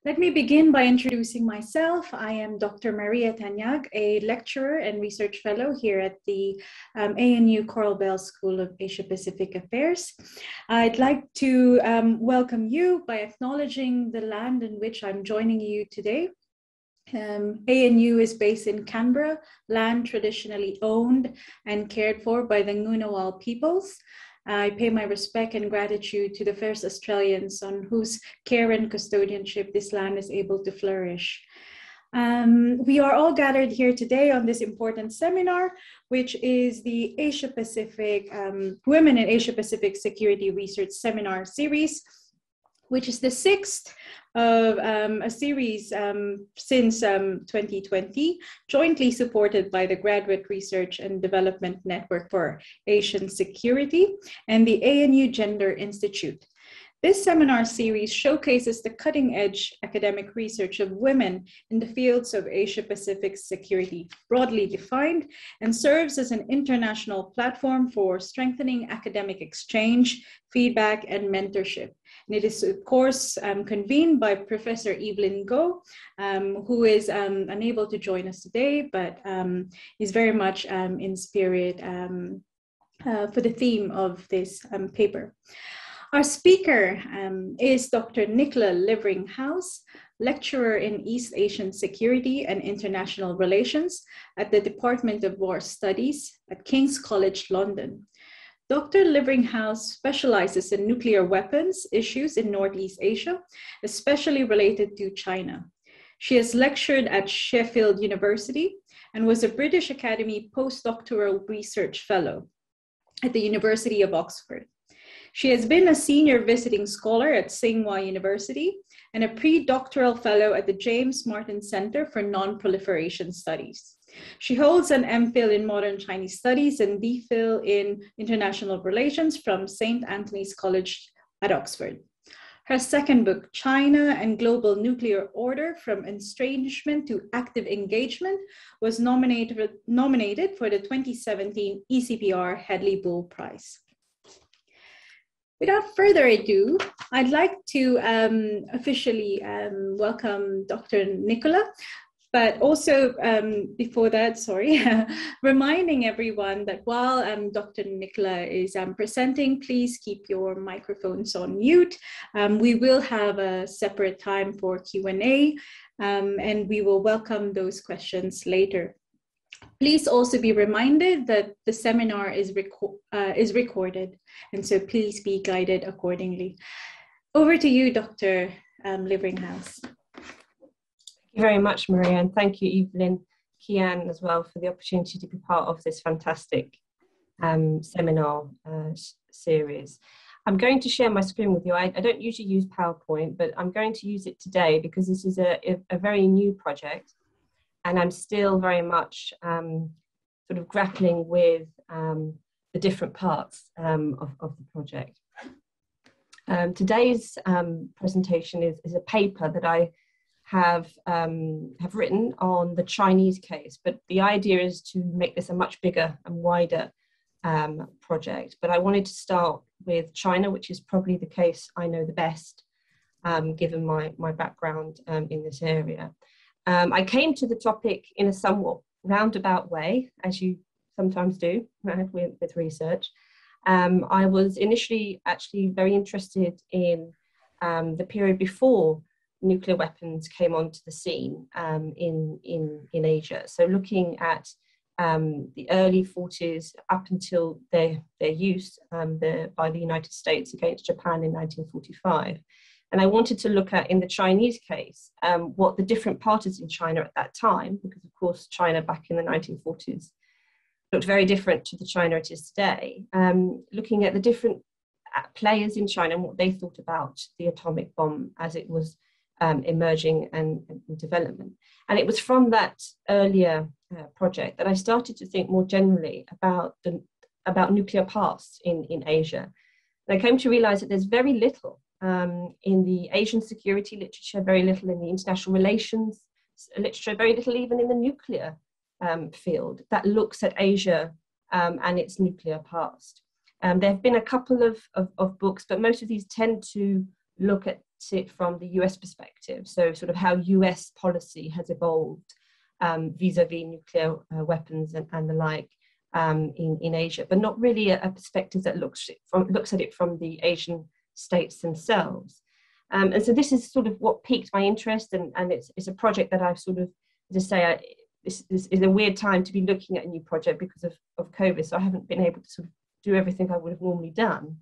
Let me begin by introducing myself. I am Dr. Maria Tanyag, a lecturer and research fellow here at the ANU Coral Bell School of Asia-Pacific Affairs. I'd like to welcome you by acknowledging the land in which I'm joining you today. ANU is based in Canberra, land traditionally owned and cared for by the Ngunnawal peoples. I pay my respect and gratitude to the first Australians on whose care and custodianship this land is able to flourish. We are all gathered here today on this important seminar, which is the Asia-Pacific Women in Asia-Pacific Security Research Seminar Series, which is the sixth of a series since 2020, jointly supported by the Graduate Research and Development Network for Asian Security and the ANU Gender Institute. This seminar series showcases the cutting-edge academic research of women in the fields of Asia-Pacific security, broadly defined, and serves as an international platform for strengthening academic exchange, feedback, and mentorship. And it is, of course, convened by Professor Evelyn Goh, who is unable to join us today, but is very much in spirit for the theme of this paper. Our speaker is Dr. Nicola Leveringhaus, lecturer in East Asian Security and International Relations at the Department of War Studies at King's College London. Dr. Leveringhaus specializes in nuclear weapons issues in Northeast Asia, especially related to China. She has lectured at Sheffield University and was a British Academy postdoctoral research fellow at the University of Oxford. She has been a senior visiting scholar at Tsinghua University and a pre-doctoral fellow at the James Martin Center for Non-Proliferation Studies. She holds an MPhil in Modern Chinese Studies and DPhil in International Relations from St. Anthony's College at Oxford. Her second book, China and Global Nuclear Order, From Estrangement to Active Engagement, was nominated for the 2017 ECPR Hedley Bull Prize. Without further ado, I'd like to officially welcome Dr. Nicola, but also before that, reminding everyone that while Dr. Nicola is presenting, please keep your microphones on mute. We will have a separate time for Q&A, and we will welcome those questions later. Please also be reminded that the seminar is recorded, and so please be guided accordingly. Over to you, Dr. Leveringhaus. Thank you very much, Maria, and thank you, Evelyn, Kian, as well, for the opportunity to be part of this fantastic seminar series. I'm going to share my screen with you. I don't usually use PowerPoint, but I'm going to use it today because this is a very new project. And I'm still very much sort of grappling with the different parts of the project. Today's presentation is a paper that I have written on the Chinese case, but the idea is to make this a much bigger and wider project. But I wanted to start with China, which is probably the case I know the best, given my background in this area. I came to the topic in a somewhat roundabout way, as you sometimes do with research. I was initially actually very interested in the period before nuclear weapons came onto the scene in Asia. So looking at the early 40s up until their use by the United States against Japan in 1945. And I wanted to look at, in the Chinese case, what the different parties in China at that time, because of course China back in the 1940s looked very different to the China it is today, looking at the different players in China and what they thought about the atomic bomb as it was emerging and development. And it was from that earlier project that I started to think more generally about nuclear pasts in Asia. And I came to realize that there's very little in the Asian security literature, very little in the international relations literature, very little even in the nuclear field that looks at Asia and its nuclear past. There have been a couple of books, but most of these tend to look at it from the US perspective, so sort of how US policy has evolved vis-a-vis nuclear weapons and the like in Asia, but not really a perspective that looks at it from the Asian states themselves. And so this is sort of what piqued my interest, and it's a project that I've sort of, as I say, this is a weird time to be looking at a new project because of COVID, so I haven't been able to sort of do everything I would have normally done.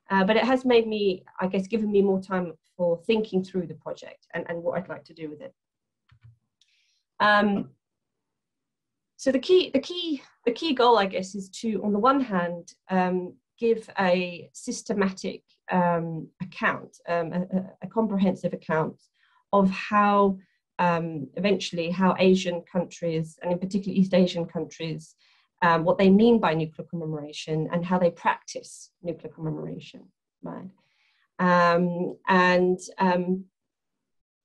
But it has made me, I guess, given me more time for thinking through the project and what I'd like to do with it. So the key goal, I guess, is to, on the one hand, give a systematic account, a comprehensive account of how eventually how Asian countries, and in particular East Asian countries, what they mean by nuclear commemoration and how they practice nuclear commemoration, right?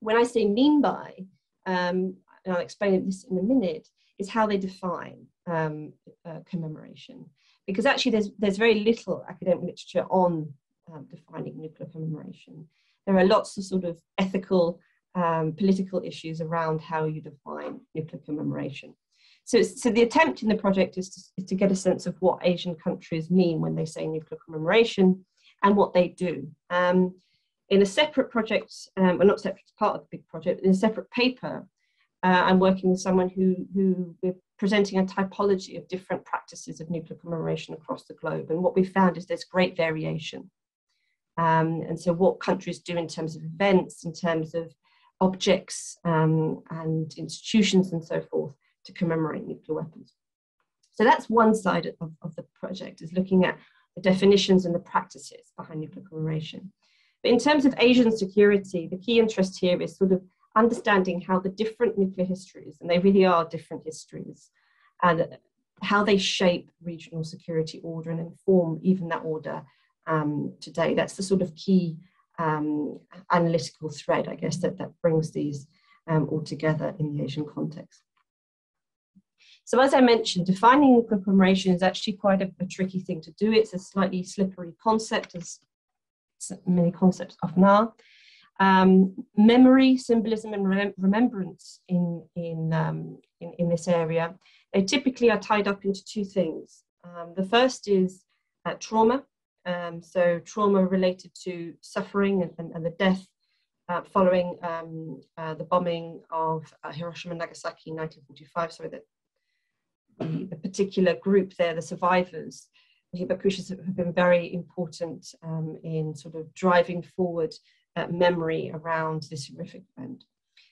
When I say mean by, and I'll explain this in a minute, is how they define commemoration. Because actually there's very little academic literature on defining nuclear commemoration. There are lots of sort of ethical, political issues around how you define nuclear commemoration. So the attempt in the project is to get a sense of what Asian countries mean when they say nuclear commemoration and what they do. In a separate project, well, not separate, it's part of the big project, in a separate paper, I'm working with someone who we're presenting a typology of different practices of nuclear commemoration across the globe. And what we found is there's great variation. And so what countries do in terms of events, in terms of objects and institutions and so forth to commemorate nuclear weapons. So that's one side of the project, is looking at the definitions and the practices behind nuclear commemoration. But in terms of Asian security, the key interest here is sort of understanding how the different nuclear histories, and they really are different histories, and how they shape regional security order and inform even that order today. That's the sort of key analytical thread, I guess, that brings these all together in the Asian context. So as I mentioned, defining nuclear commemoration is actually quite a tricky thing to do. It's a slightly slippery concept, as many concepts often are. Memory, symbolism, and remembrance in this area, they typically are tied up into two things. The first is trauma, so trauma related to suffering and the death following the bombing of Hiroshima and Nagasaki in 1945. So that the particular group there, the survivors, the hibakushas, have been very important in sort of driving forward memory around this horrific event.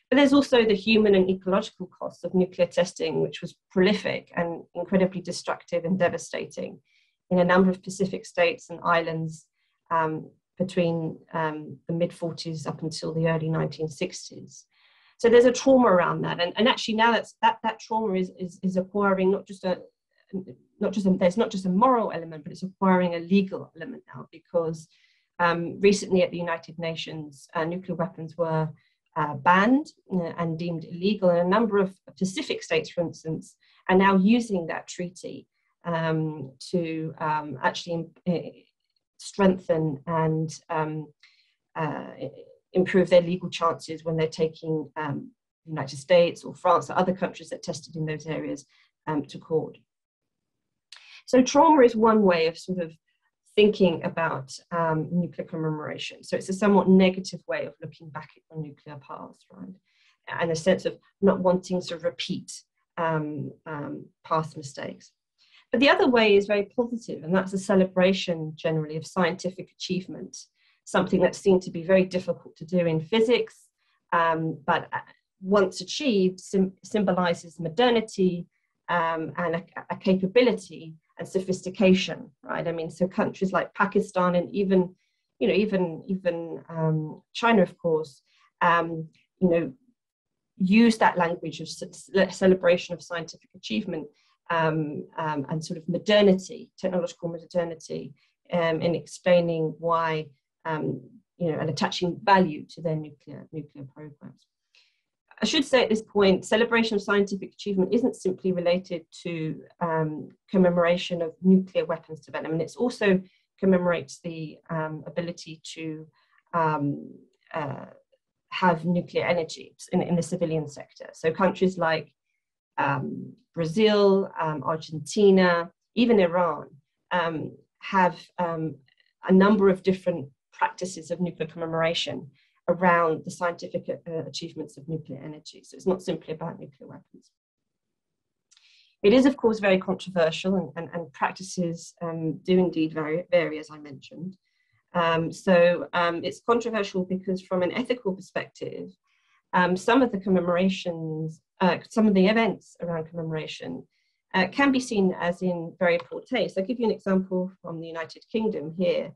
But there's also the human and ecological costs of nuclear testing, which was prolific and incredibly destructive and devastating in a number of Pacific states and islands between the mid-40s up until the early 1960s. So there's a trauma around that, and actually now that trauma is acquiring there's not just a moral element, but it's acquiring a legal element now, because recently at the United Nations, nuclear weapons were banned and deemed illegal, and a number of Pacific states, for instance, are now using that treaty to actually strengthen and improve their legal chances when they're taking the United States or France or other countries that tested in those areas to court. So trauma is one way of sort of thinking about nuclear commemoration. So it's a somewhat negative way of looking back at the nuclear past, right? And a sense of not wanting to repeat past mistakes. But the other way is very positive, and that's a celebration generally of scientific achievement, something that's seen to be very difficult to do in physics, but once achieved symbolizes modernity and a capability and sophistication, right? I mean, so countries like Pakistan and even China, of course, use that language of celebration of scientific achievement and sort of modernity, technological modernity, in explaining why, and attaching value to their nuclear programs. I should say at this point, celebration of scientific achievement isn't simply related to commemoration of nuclear weapons development. It also commemorates the ability to have nuclear energy in the civilian sector. So countries like Brazil, Argentina, even Iran have a number of different practices of nuclear commemoration around the scientific achievements of nuclear energy. So it's not simply about nuclear weapons. It is, of course, very controversial, and practices do indeed vary, as I mentioned. It's controversial because from an ethical perspective, some of the commemorations, some of the events around commemoration can be seen as in very poor taste. I'll give you an example from the United Kingdom here,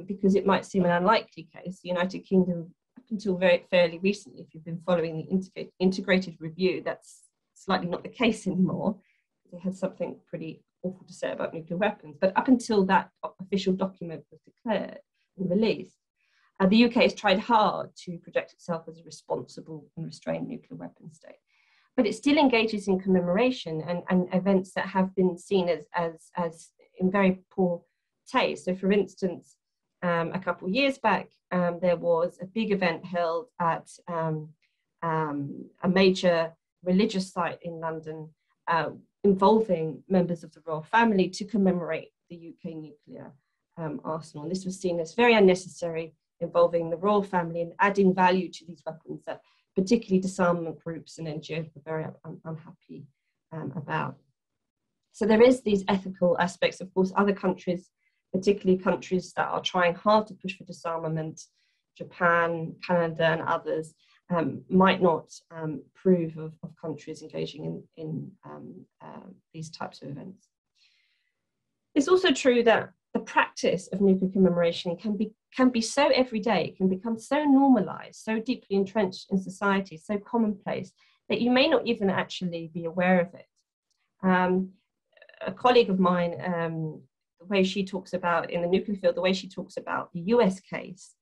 because it might seem an unlikely case. The United Kingdom, up until fairly recently, if you've been following the integrated review, that's slightly not the case anymore. They had something pretty awful to say about nuclear weapons. But up until that official document was declared and released, the UK has tried hard to project itself as a responsible and restrained nuclear weapons state. But it still engages in commemoration and events that have been seen as in very poor taste. So for instance, a couple of years back, there was a big event held at a major religious site in London involving members of the royal family to commemorate the UK nuclear arsenal. And this was seen as very unnecessary, involving the royal family and adding value to these weapons that particularly disarmament groups and NGOs were very unhappy about. So there is these ethical aspects. Of course, other countries, particularly countries that are trying hard to push for disarmament, Japan, Canada and others, might not approve of countries engaging in these types of events. It's also true that the practice of nuclear commemoration can be so everyday, it can become so normalized, so deeply entrenched in society, so commonplace, that you may not even actually be aware of it. A colleague of mine, the way she talks about, in the nuclear field, the way she talks about the US case,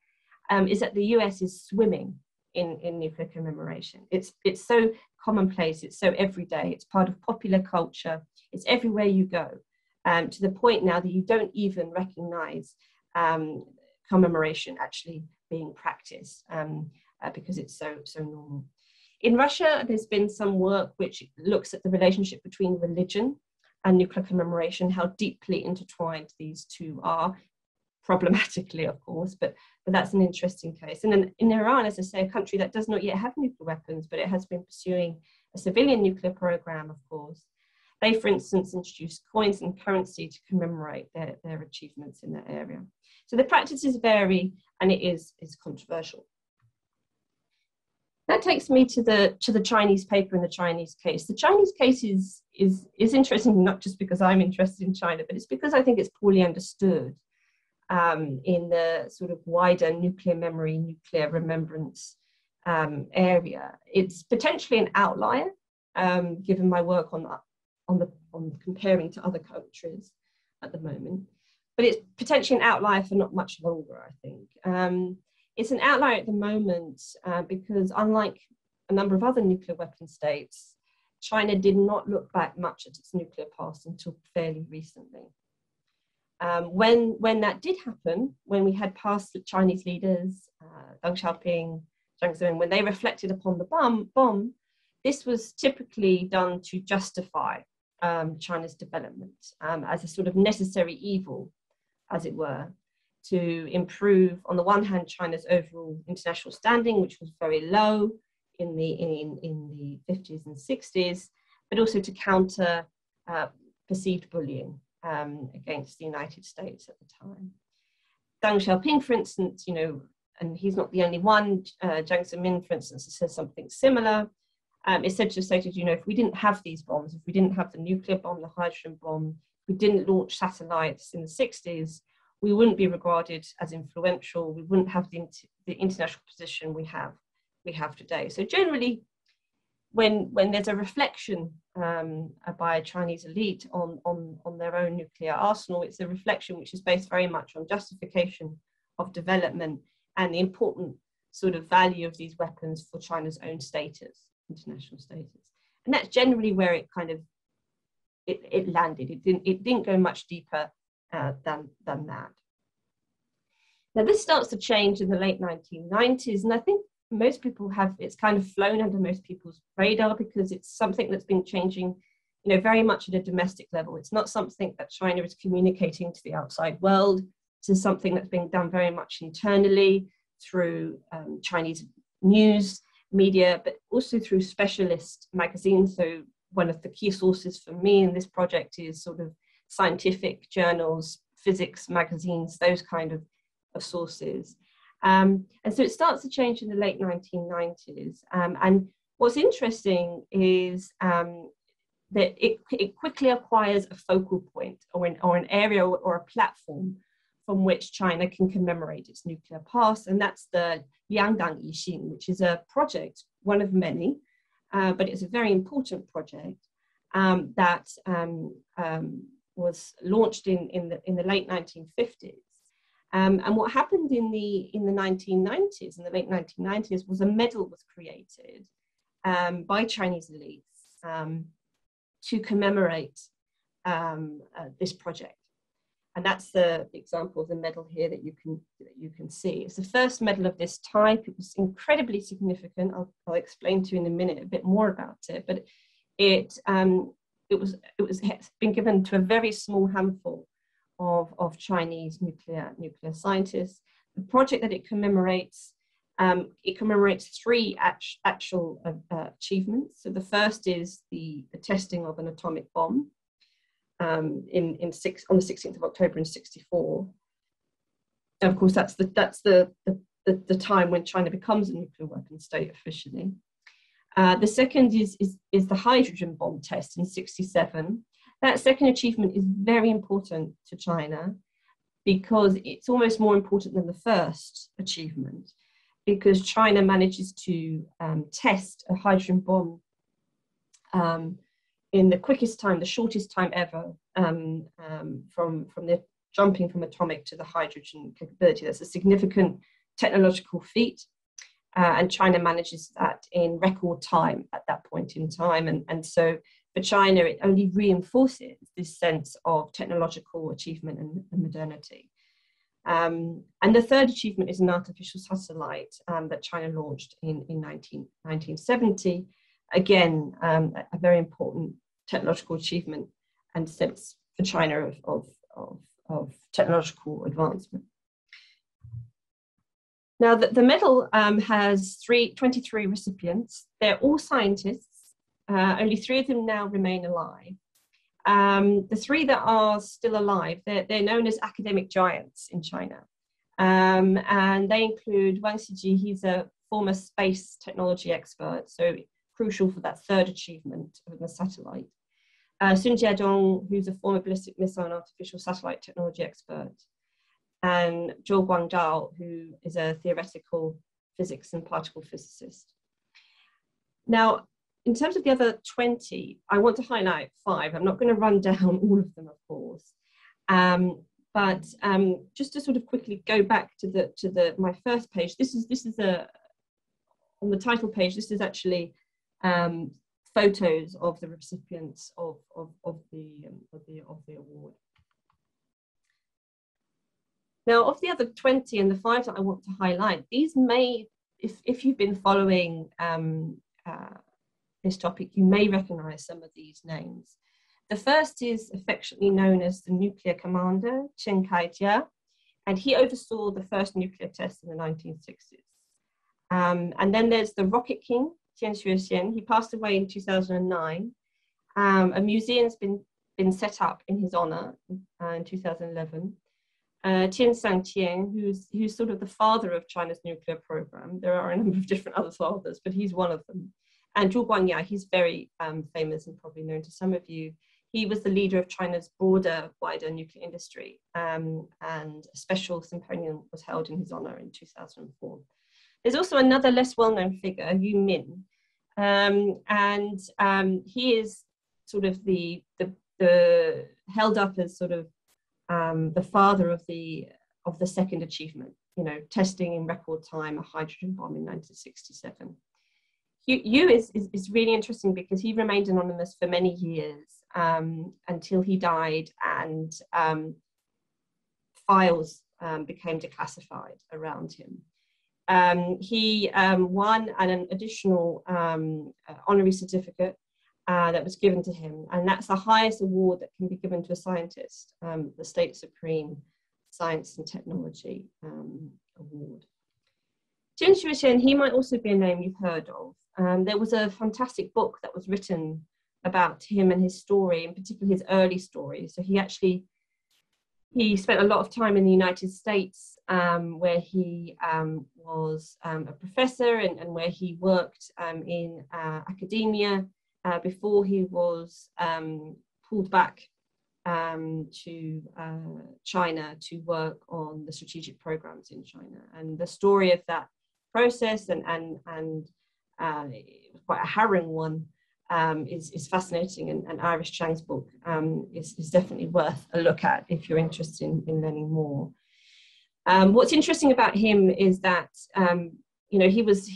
is that the US is swimming in nuclear commemoration. It's so commonplace, it's so everyday, it's part of popular culture, it's everywhere you go, to the point now that you don't even recognize commemoration actually being practiced because it's so normal. In Russia, there's been some work which looks at the relationship between religion and nuclear commemoration, how deeply intertwined these two are, problematically, of course, but that's an interesting case. And then in Iran, as I say, a country that does not yet have nuclear weapons, but it has been pursuing a civilian nuclear program, of course. They, for instance, introduced coins and currency to commemorate their achievements in that area. So the practices vary, and it is controversial. That takes me to the Chinese paper and the Chinese case. The Chinese case is interesting, not just because I'm interested in China, but it's because I think it's poorly understood in the sort of wider nuclear memory, nuclear remembrance area. It's potentially an outlier, given my work on comparing to other countries at the moment. But it's potentially an outlier for not much longer, I think. It's an outlier at the moment because unlike a number of other nuclear weapon states, China did not look back much at its nuclear past until fairly recently. When that did happen, when we had past Chinese leaders, Deng Xiaoping, Jiang Zemin, when they reflected upon the bomb, this was typically done to justify China's development as a sort of necessary evil, as it were, to improve, on the one hand, China's overall international standing, which was very low in the 50s and 60s, but also to counter perceived bullying against the United States at the time. Deng Xiaoping, for instance, and he's not the only one, Jiang Zemin, for instance, says something similar. It's said to have stated, if we didn't have these bombs, if we didn't have the nuclear bomb, the hydrogen bomb, if we didn't launch satellites in the 60s, we wouldn't be regarded as influential, we wouldn't have the international position we have today. So generally, when there's a reflection by a Chinese elite on their own nuclear arsenal, it's a reflection which is based very much on justification of development and the important sort of value of these weapons for China's own status, international status. And that's generally where it kind of, it landed. It didn't go much deeper than that. Now, this starts to change in the late 1990s, and I think most people it's kind of flown under most people's radar because it's something that's been changing, very much at a domestic level. It's not something that China is communicating to the outside world. This is something that's being done very much internally through Chinese news, media, but also through specialist magazines. So one of the key sources for me in this project is sort of scientific journals, physics magazines, those kind of sources. And so it starts to change in the late 1990s. And what's interesting is that it quickly acquires a focal point or an area or a platform from which China can commemorate its nuclear past. And that's the Yanggang Ishii, which is a project, one of many, but it's a very important project that was launched in the late 1950s. And what happened in the 1990s, in the late 1990s, was a medal was created by Chinese elites to commemorate this project. And that's the example of the medal here that you can see. It's the first medal of this type. It was incredibly significant. I'll explain to you in a minute a bit more about it. But it's been given to a very small handful of Chinese nuclear scientists. The project that it commemorates three actual achievements. So the first is the testing of an atomic bomb on the 16th of October in '64. And of course, that's the time when China becomes a nuclear weapon state officially. The second is the hydrogen bomb test in '67. That second achievement is very important to China because it's almost more important than the first achievement, because China manages to test a hydrogen bomb in the quickest time, the shortest time ever, from the jumping from atomic to the hydrogen capability. That's a significant technological feat, and China manages that in record time at that point in time. And so for China, it only reinforces this sense of technological achievement and modernity. And the third achievement is an artificial satellite that China launched in 1970. Again, a very important technological achievement and sense for China of technological advancement. Now, the medal has 23 recipients. They're all scientists. Only 3 of them now remain alive. The 3 that are still alive, they're known as academic giants in China. And they include Wang Xiji. He's a former space technology expert, so crucial for that third achievement of the satellite. Sun Jiadong, who's a former ballistic missile and artificial satellite technology expert. And Zhou Guangzhao, who is a theoretical physics and particle physicist. Now, in terms of the other 20, I want to highlight 5. I'm not going to run down all of them, of course, but just to sort of quickly go back to my first page. This is on the title page. This is actually photos of the recipients of the award. Now, of the other 20 and the 5 that I want to highlight, these may, if you've been following this topic, you may recognize some of these names. The first is affectionately known as the nuclear commander, Chen Kaijia, and he oversaw the first nuclear test in the 1960s. And then there's the rocket king, Tian Xuexian. He passed away in 2009. A museum's been set up in his honor in 2011. Tian Sangqian, who's sort of the father of China's nuclear program. There are a number of different other fathers, but he's one of them. And Zhu Guangya, he's very famous and probably known to some of you. He was the leader of China's wider nuclear industry, and a special symposium was held in his honor in 2004. There's also another less well-known figure, Yu Min, and he is sort of the held up as sort of the father of the second achievement, testing in record time a hydrogen bomb in 1967. Yu is really interesting because he remained anonymous for many years until he died, and files became declassified around him. He won an additional honorary certificate that was given to him, and that's the highest award that can be given to a scientist, the State Supreme Science and Technology Award. Century, he might also be a name you've heard of. There was a fantastic book that was written about him and his story, in particular his early story. So he spent a lot of time in the United States, where he was a professor and where he worked in academia before he was pulled back to China to work on the strategic programs in China. And the story of that process and quite a harrowing one is fascinating, and Iris Chang's book is definitely worth a look at if you're interested in learning more. What's interesting about him is that he was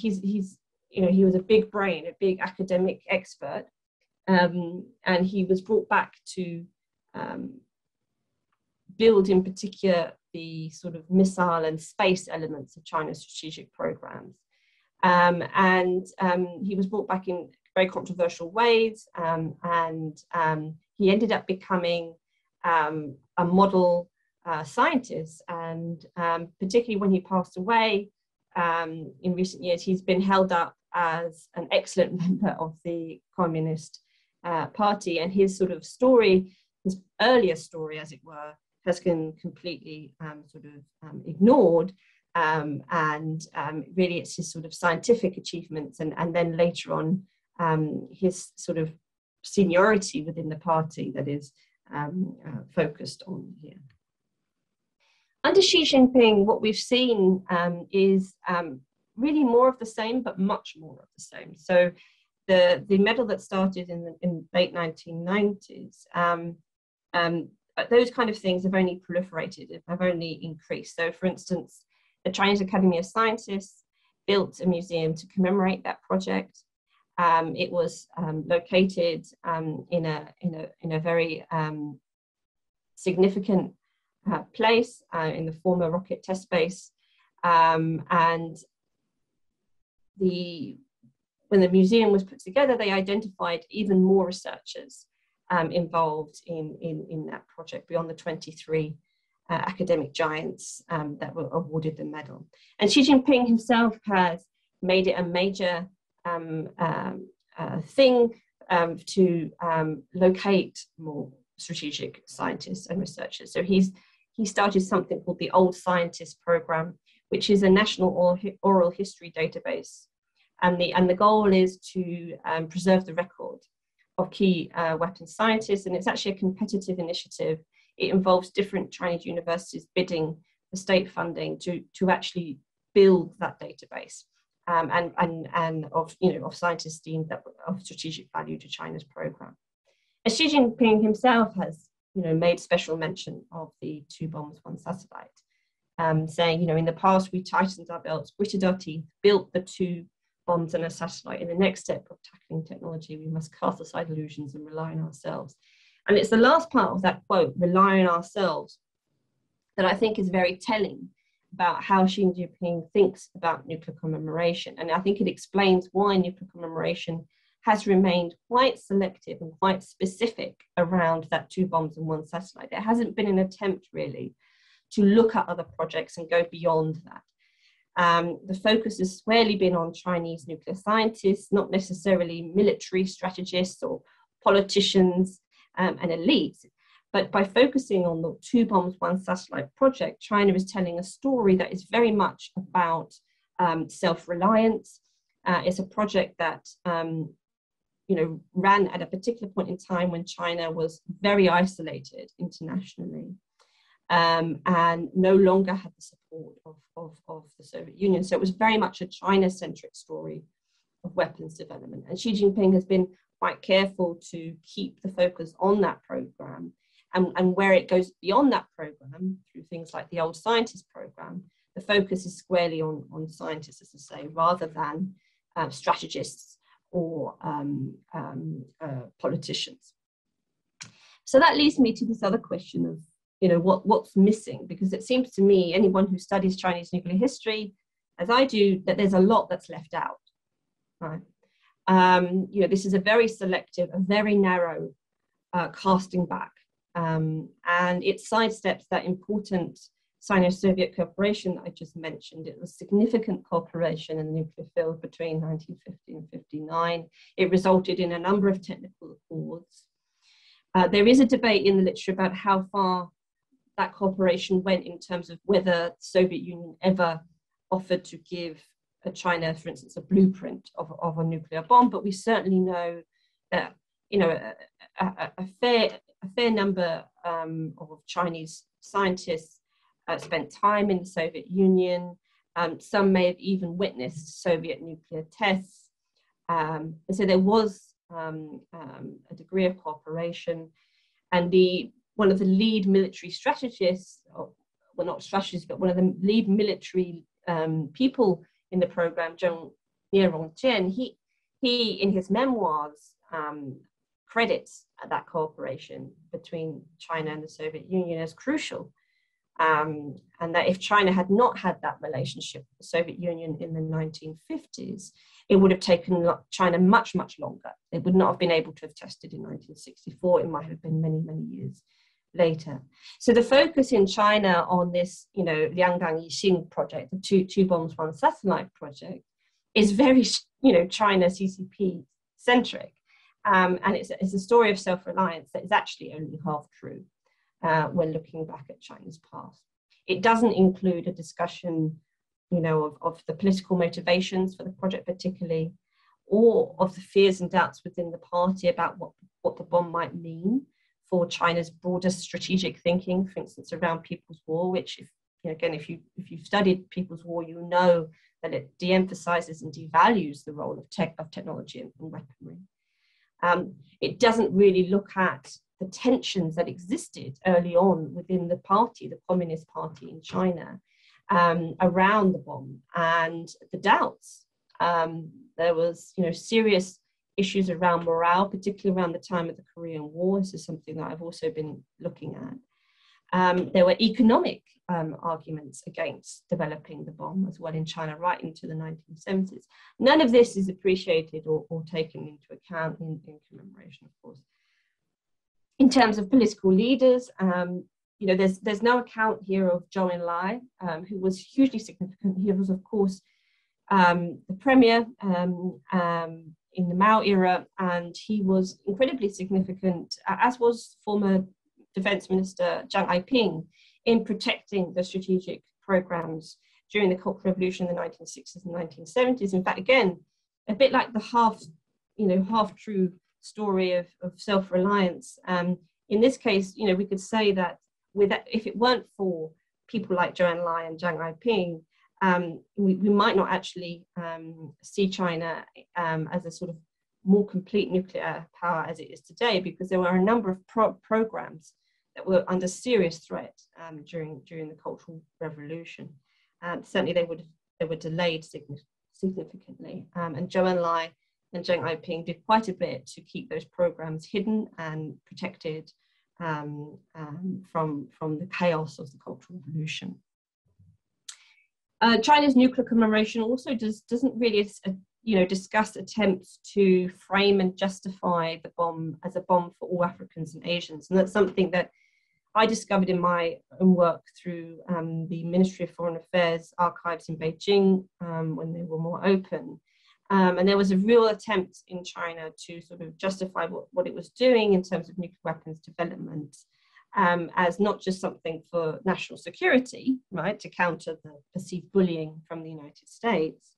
a big brain, a big academic expert, and he was brought back to build in particular the sort of missile and space elements of China's strategic programs. He was brought back in very controversial ways, and he ended up becoming a model scientist, and particularly when he passed away in recent years, he's been held up as an excellent member of the Communist Party, and his sort of story, his earlier story as it were, has been completely ignored. Really it's his sort of scientific achievements and then later on his sort of seniority within the party that is focused on here. Under Xi Jinping, what we've seen is really more of the same, but much more of the same. So the medal that started in late 1990s, those kind of things have only proliferated, have only increased. So for instance, the Chinese Academy of Sciences built a museum to commemorate that project. It was located in a very significant place in the former rocket test base, and when the museum was put together, they identified even more researchers involved in that project beyond the 23 academic giants that were awarded the medal. And Xi Jinping himself has made it a major thing to locate more strategic scientists and researchers. So he started something called the Old Scientist Program, which is a national oral history database. And the goal is to preserve the record of key weapons scientists, and it's actually a competitive initiative. It involves different Chinese universities bidding for state funding to actually build that database and of scientists deemed that of strategic value to China's program. And Xi Jinping himself has made special mention of the 2 bombs, 1 satellite, saying in the past we tightened our belts, gritted our teeth, built the 2 bombs and a satellite. In the next step of tackling technology, we must cast aside illusions and rely on ourselves. And it's the last part of that quote, rely on ourselves, that I think is very telling about how Xi Jinping thinks about nuclear commemoration. And I think it explains why nuclear commemoration has remained quite selective and quite specific around that 2 bombs and 1 satellite. There hasn't been an attempt really to look at other projects and go beyond that. The focus has squarely been on Chinese nuclear scientists, not necessarily military strategists or politicians and elites. But by focusing on the 2 bombs, 1 satellite project, China is telling a story that is very much about self-reliance. It's a project that ran at a particular point in time when China was very isolated internationally. And no longer had the support of the Soviet Union. So it was very much a China-centric story of weapons development. And Xi Jinping has been quite careful to keep the focus on that program. And where it goes beyond that program, through things like the Old Scientist Program, the focus is squarely on scientists, as I say, rather than strategists or politicians. So that leads me to this other question of what's missing, because it seems to me, anyone who studies Chinese nuclear history, as I do, that there's a lot that's left out. Right? This is a very selective, a very narrow casting back, and it sidesteps that important Sino-Soviet cooperation that I just mentioned. It was significant cooperation in the nuclear field between 1950 and 59. It resulted in a number of technical accords. There is a debate in the literature about how far that cooperation went in terms of whether the Soviet Union ever offered to give China, for instance, a blueprint of a nuclear bomb, but we certainly know that a fair number of Chinese scientists spent time in the Soviet Union. Some may have even witnessed Soviet nuclear tests. And so there was a degree of cooperation. And one of the lead military strategists, well, not strategists, but one of the lead military people in the program, General Rongjian, he in his memoirs credits that cooperation between China and the Soviet Union as crucial. And that if China had not had that relationship with the Soviet Union in the 1950s, it would have taken China much, much longer. It would not have been able to have tested in 1964. It might have been many, many years later. So the focus in China on this, Yanggang Ishii project, the two bombs, one satellite project, is very, China CCP centric. And it's a story of self-reliance that is actually only half true when looking back at China's past. It doesn't include a discussion, of the political motivations for the project particularly, or of the fears and doubts within the party about what the bomb might mean for China's broader strategic thinking, for instance, around People's War, which, if you've studied People's War, you know that it de-emphasizes and devalues the role of technology and weaponry. It doesn't really look at the tensions that existed early on within the party, the Communist Party in China, around the bomb and the doubts. There was, serious issues around morale, particularly around the time of the Korean War. This is something that I've also been looking at. There were economic arguments against developing the bomb as well in China right into the 1970s. None of this is appreciated or taken into account in commemoration, of course. In terms of political leaders, there's no account here of Zhou Enlai, who was hugely significant. He was, of course, the premier in the Mao era, and he was incredibly significant, as was former Defense Minister Chiang Kai-shek, in protecting the strategic programs during the Cultural Revolution in the 1960s and 1970s. In fact, again, a bit like the half-true story of self-reliance. In this case, we could say that if it weren't for people like Zhou Enlai and Chiang Kai-shek, we might not actually see China as a sort of more complete nuclear power as it is today, because there were a number of programs that were under serious threat during the Cultural Revolution. Certainly they were delayed significantly. And Zhou Enlai and Chiang Kai-shek did quite a bit to keep those programs hidden and protected from the chaos of the Cultural Revolution. China's nuclear commemoration also doesn't really discuss attempts to frame and justify the bomb as a bomb for all Africans and Asians. And that's something that I discovered in my own work through the Ministry of Foreign Affairs archives in Beijing when they were more open. And there was a real attempt in China to sort of justify what it was doing in terms of nuclear weapons development as not just something for national security, right, to counter the perceived bullying from the United States,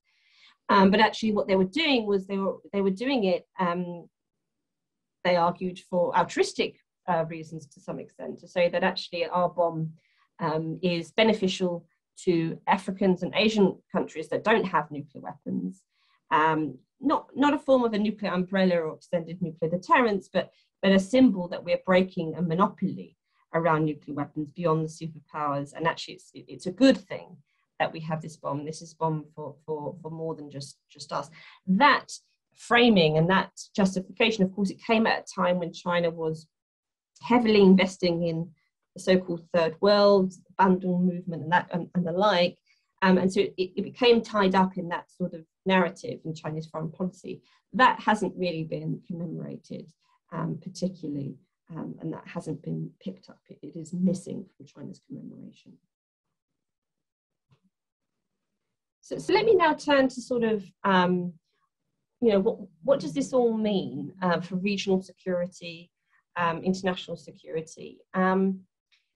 but actually what they were doing was they were doing it, they argued, for altruistic reasons to some extent, to say that actually our bomb is beneficial to Africans and Asian countries that don't have nuclear weapons. Not a form of a nuclear umbrella or extended nuclear deterrence, but a symbol that we're breaking a monopoly around nuclear weapons beyond the superpowers. And actually it's a good thing that we have this bomb. This is a bomb for more than just us. That framing and that justification, of course, it came at a time when China was heavily investing in so-called third world, Bandung movement and that and the like. And so it became tied up in that sort of narrative in Chinese foreign policy. That hasn't really been commemorated particularly, and that hasn't been picked up. It is missing from China's commemoration. So let me now turn to sort of, what does this all mean for regional security, international security?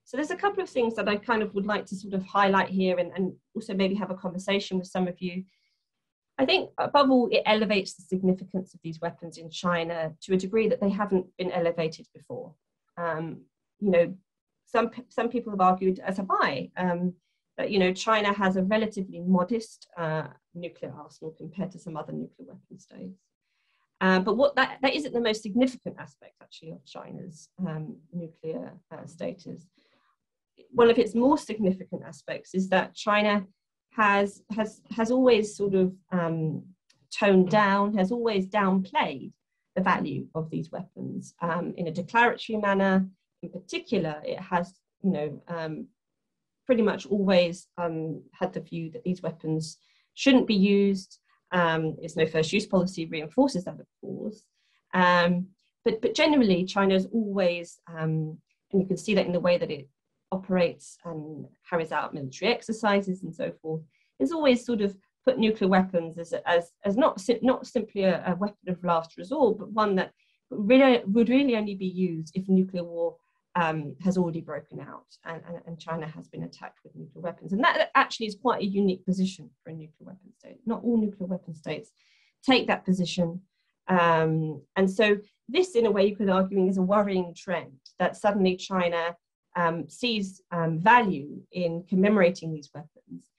So there's a couple of things that I kind of would like to sort of highlight here and also maybe have a conversation with some of you. I think above all, it elevates the significance of these weapons in China to a degree that they haven't been elevated before. Some people have argued, as have I, that China has a relatively modest nuclear arsenal compared to some other nuclear weapon states. But what that isn't the most significant aspect actually of China's nuclear status. One of its more significant aspects is that China has always sort of toned down, has always downplayed the value of these weapons in a declaratory manner. In particular, it has, pretty much always had the view that these weapons shouldn't be used. Its no first use policy reinforces that, of course. But generally, China's always, and you can see that in the way that it operates and carries out military exercises and so forth, has always sort of put nuclear weapons as not simply a weapon of last resort, but one that would really only be used if nuclear war has already broken out and China has been attacked with nuclear weapons. And that actually is quite a unique position for a nuclear weapon state. Not all nuclear weapon states take that position. And so this, in a way, you could argue, is a worrying trend that suddenly China sees value in commemorating these weapons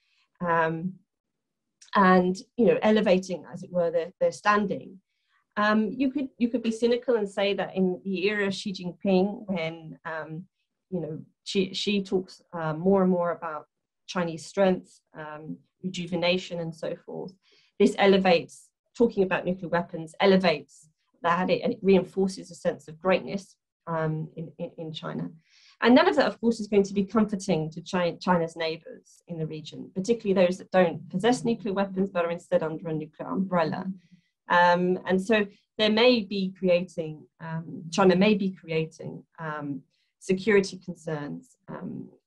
and elevating, as it were, their standing. You could be cynical and say that in the era of Xi Jinping, when Xi talks more and more about Chinese strength, rejuvenation, and so forth, this elevates, talking about nuclear weapons, elevates that, and it reinforces a sense of greatness in China. And none of that, of course, is going to be comforting to China's neighbors in the region, particularly those that don't possess nuclear weapons but are instead under a nuclear umbrella. And so China may be creating security concerns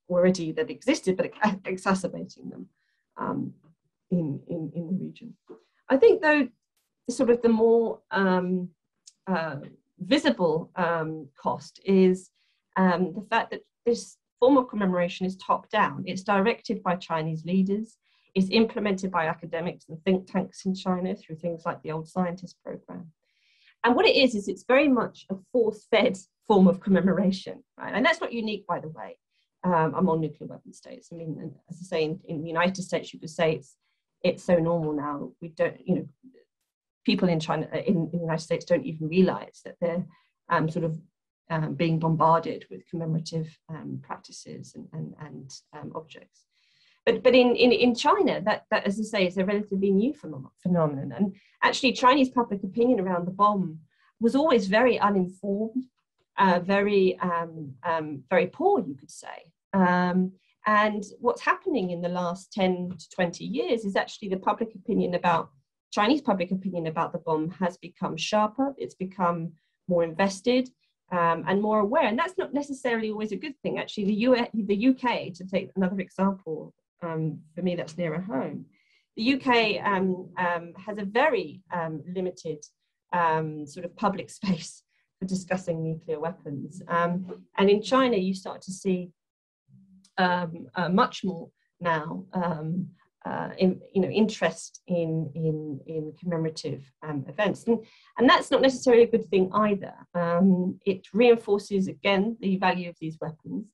already that existed, but exacerbating them in the region. I think, though, sort of the more visible cost is the fact that this form of commemoration is top down. It's directed by Chinese leaders. It's implemented by academics and think tanks in China through things like the Old Scientist Program. And what it is it's very much a force-fed form of commemoration, right? And that's not unique, by the way, among nuclear weapon states. I mean, as I say, in the United States, you could say it's so normal now. We don't, people in China, in the United States, don't even realize that they're being bombarded with commemorative practices and objects. But in China, that, as I say, is a relatively new phenomenon. And actually, Chinese public opinion around the bomb was always very uninformed, very poor, you could say. And what's happening in the last 10 to 20 years is actually the Chinese public opinion about the bomb has become sharper. It's become more invested and more aware. And that's not necessarily always a good thing. Actually, the UK, to take another example, for me, that's nearer home. The UK has a very limited sort of public space for discussing nuclear weapons. And in China, you start to see much more now interest in commemorative events. And that's not necessarily a good thing either. It reinforces, again, the value of these weapons.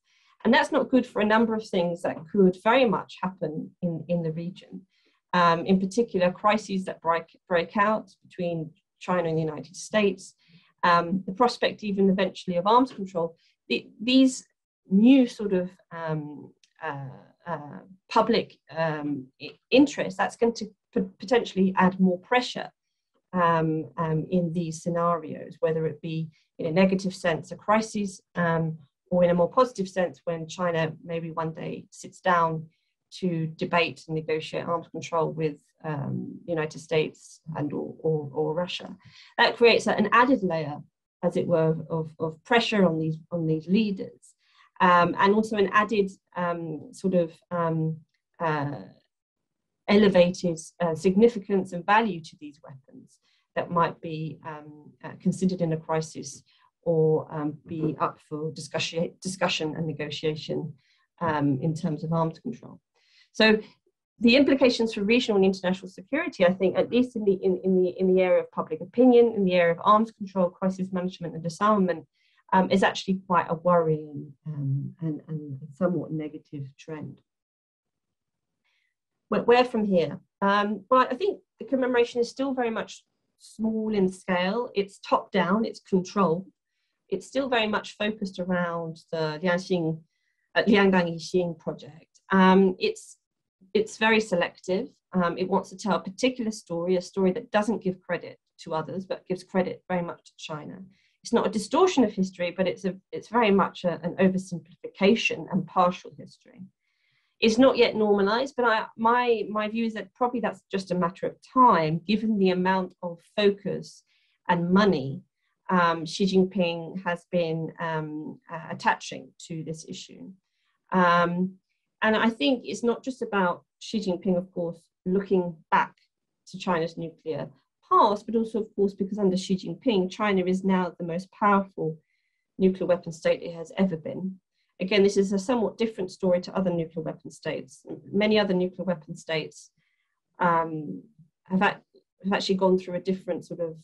And that's not good for a number of things that could very much happen in the region. In particular, crises that break out between China and the United States, the prospect even eventually of arms control. These new sort of public interest, that's going to potentially add more pressure in these scenarios, whether it be in a negative sense, a crisis, or in a more positive sense, when China maybe one day sits down to debate and negotiate arms control with the United States and or Russia. That creates an added layer, as it were, of pressure on these leaders, and also an added elevated significance and value to these weapons that might be considered in a crisis or be up for discussion and negotiation in terms of arms control. So the implications for regional and international security, I think, at least in the area of public opinion, in the area of arms control, crisis management and disarmament, is actually quite a worrying and somewhat negative trend. Where from here? Well, I think the commemoration is still very much small in scale. It's top down, it's controlled. It's still very much focused around the Yanggang Ishii project. It's very selective. It wants to tell a particular story, a story that doesn't give credit to others, but gives credit very much to China. It's not a distortion of history, but it's very much an oversimplification and partial history. It's not yet normalized, but my view is that probably that's just a matter of time, given the amount of focus and money Xi Jinping has been attaching to this issue. And I think it's not just about Xi Jinping, of course, looking back to China's nuclear past, but also, of course, because under Xi Jinping, China is now the most powerful nuclear weapon state it has ever been. Again, this is a somewhat different story to other nuclear weapon states. Many other nuclear weapon states have actually gone through a different sort of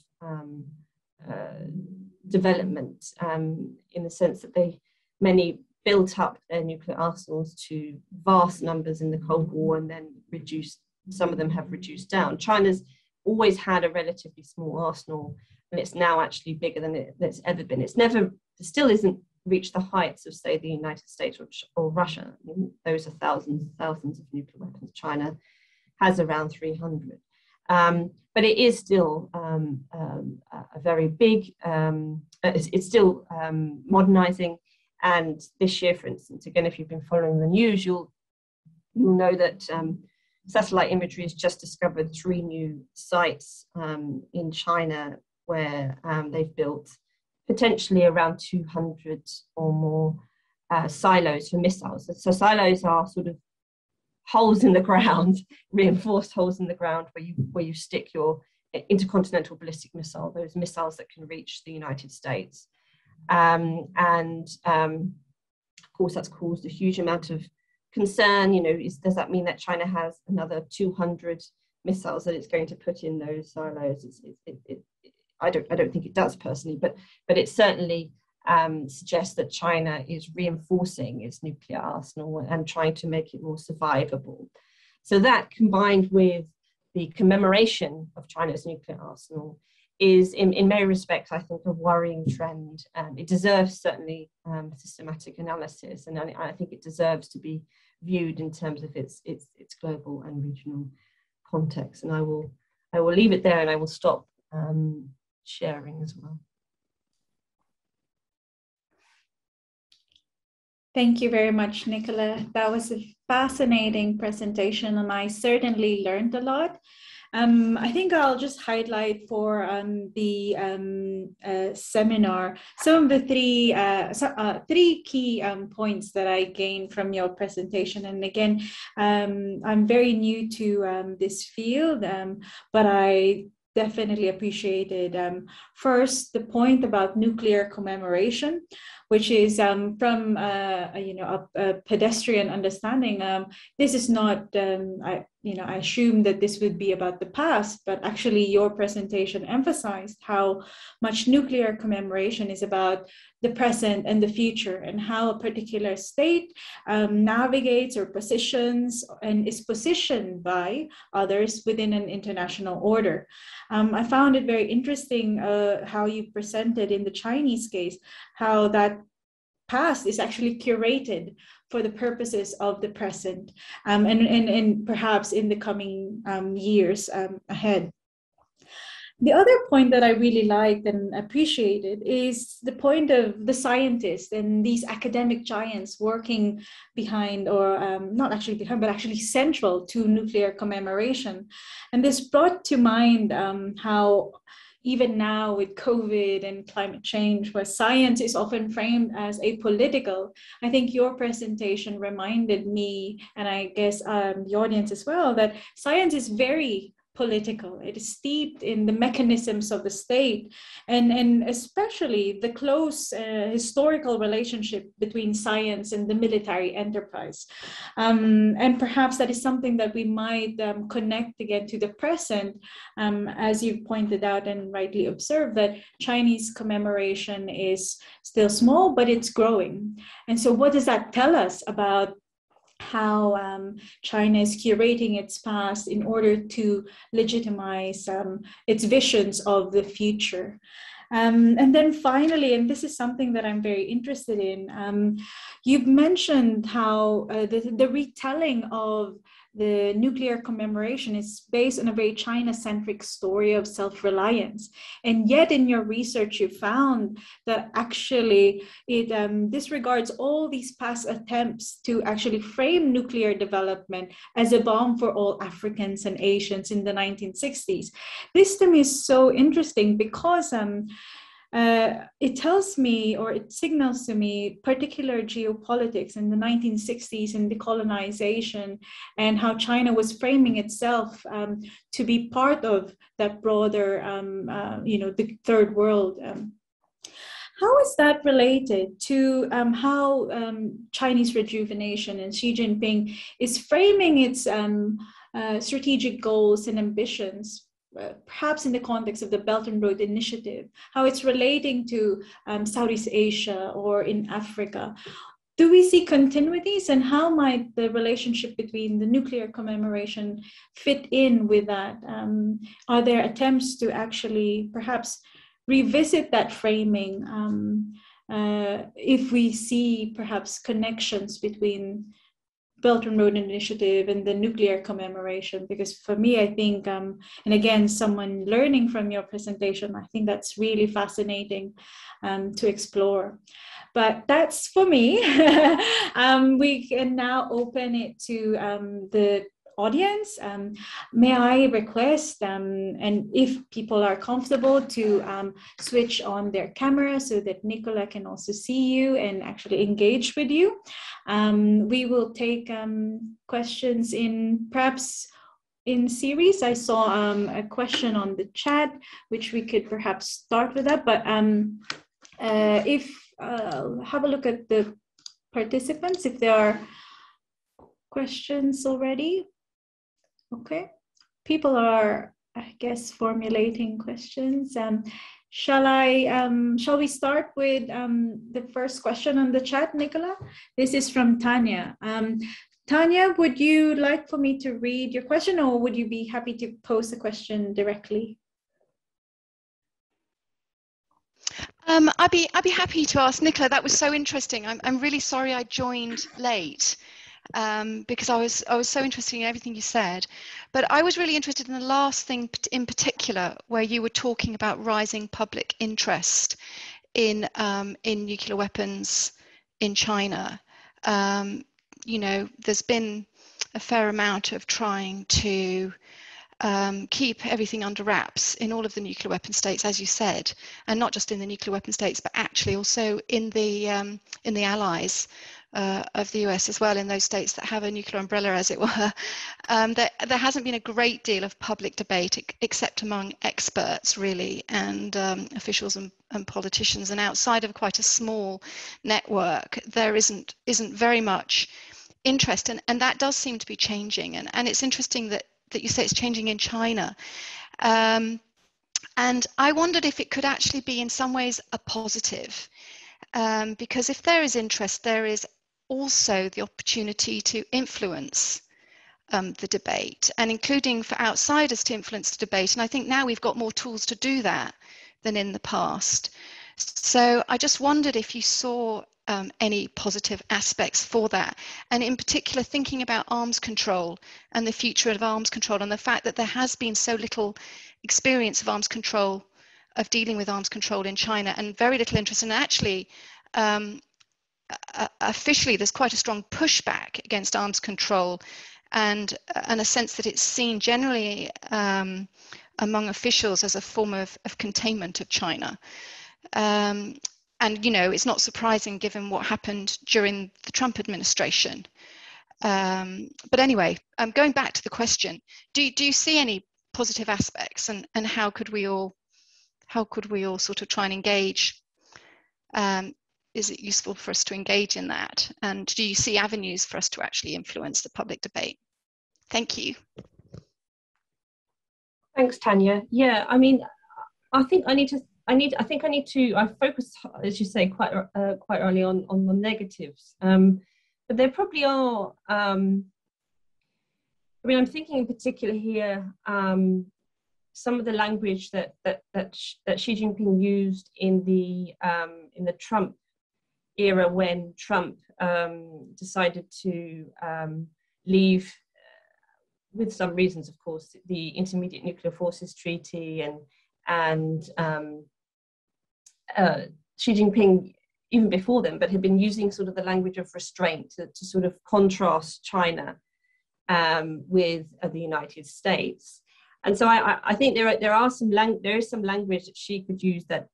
development in the sense that many built up their nuclear arsenals to vast numbers in the Cold War and then some of them have reduced down. China's always had a relatively small arsenal, and it's now actually bigger than it's ever been. It still isn't reached the heights of, say, the United States or Russia. I mean, those are thousands of nuclear weapons. China has around 300. But it is still a very big, it's still modernizing. And this year, for instance, again, if you've been following the news, you'll know that satellite imagery has just discovered 3 new sites in China where they've built potentially around 200 or more silos for missiles. So silos are sort of holes in the ground, reinforced holes in the ground where you stick your intercontinental ballistic missile, those missiles that can reach the United States. Of course, that's caused a huge amount of concern. Does that mean that China has another 200 missiles that it's going to put in those silos? I don't think it does personally, but it certainly suggests that China is reinforcing its nuclear arsenal and trying to make it more survivable. So that, combined with the commemoration of China's nuclear arsenal, is in many respects, I think, a worrying trend. It deserves certainly systematic analysis, and I think it deserves to be viewed in terms of its global and regional context. And I will leave it there, and I will stop sharing as well. Thank you very much, Nicola. That was a fascinating presentation, and I certainly learned a lot. I think I'll just highlight for the seminar some of the three key points that I gained from your presentation. And again, I'm very new to this field, but I definitely appreciated first the point about nuclear commemoration, which is from a pedestrian understanding. This is not I assume that this would be about the past, but actually your presentation emphasized how much nuclear commemoration is about the present and the future, and how a particular state navigates or positions and is positioned by others within an international order. I found it very interesting how you presented in the Chinese case, how that past is actually curated for the purposes of the present, and perhaps in the coming years ahead. The other point that I really liked and appreciated is the point of the scientists and these academic giants working behind, or not actually behind, but actually central to nuclear commemoration. And this brought to mind how even now with COVID and climate change, where science is often framed as apolitical, I think your presentation reminded me, and I guess the audience as well, that science is very political. It is steeped in the mechanisms of the state, and especially the close historical relationship between science and the military enterprise. And perhaps that is something that we might connect again to the present, as you pointed out and rightly observed, that Chinese commemoration is still small, but it's growing. And so what does that tell us about how China is curating its past in order to legitimize its visions of the future? And then finally, and this is something that I'm very interested in, you've mentioned how the retelling of the nuclear commemoration is based on a very China-centric story of self-reliance. And yet in your research, you found that actually it disregards all these past attempts to actually frame nuclear development as a bomb for all Africans and Asians in the 1960s. This to me is so interesting because it tells me, or it signals to me, particular geopolitics in the 1960s and decolonization, and how China was framing itself to be part of that broader, the third world. How is that related to how Chinese rejuvenation and Xi Jinping is framing its strategic goals and ambitions, perhaps in the context of the Belt and Road Initiative, how it's relating to Southeast Asia or in Africa? Do we see continuities, and how might the relationship between the nuclear commemoration fit in with that? Are there attempts to actually perhaps revisit that framing if we see perhaps connections between Belt and Road Initiative and the nuclear commemoration? Because for me, I think, and again, someone learning from your presentation, I think that's really fascinating to explore. But that's for me. We can now open it to the audience. May I request, and if people are comfortable, to switch on their camera so that Nicola can also see you and actually engage with you. We will take questions in perhaps in series. I saw a question on the chat, which we could perhaps start with that. But if have a look at the participants, if there are questions already. Okay, people are, I guess, formulating questions. Shall we start with the first question on the chat, Nicola? This is from Tanya. Tanya, would you like for me to read your question, or would you be happy to pose the question directly? I'd be happy to ask Nicola. That was so interesting. I'm really sorry I joined late because I was so interested in everything you said. But I was really interested in the last thing in particular, where you were talking about rising public interest in nuclear weapons in China. There's been a fair amount of trying to keep everything under wraps in all of the nuclear weapon states, as you said, and not just in the nuclear weapon states, but actually also in the allies of the US as well, in those states that have a nuclear umbrella, as it were. There hasn't been a great deal of public debate, except among experts, really, and officials and politicians. And outside of quite a small network, there isn't very much interest, and that does seem to be changing. And it's interesting that you say it's changing in China. And I wondered if it could actually be in some ways a positive, because if there is interest, there is also the opportunity to influence the debate, and including for outsiders to influence the debate. And I think now we've got more tools to do that than in the past. So I just wondered if you saw any positive aspects for that. And in particular, thinking about arms control and the future of arms control, and the fact that there has been so little experience of arms control, of dealing with arms control in China, and very little interest. And actually, officially, there's quite a strong pushback against arms control, and a sense that it's seen generally among officials as a form of containment of China. And, you know, it's not surprising given what happened during the Trump administration. But anyway, going back to the question, do you see any positive aspects, and how could we all sort of try and engage? Is it useful for us to engage in that? And do you see avenues for us to actually influence the public debate? Thank you. Thanks, Tanya. Yeah, I mean, I think I need to I focused, as you say, quite early on the negatives. But there probably are, I mean, I'm thinking in particular here, some of the language that Xi Jinping used in the Trump era, when Trump decided to leave, with some reasons, of course, the Intermediate Nuclear Forces Treaty, and Xi Jinping, even before then, but had been using sort of the language of restraint to sort of contrast China with the United States. And so I think there is some language that she could use that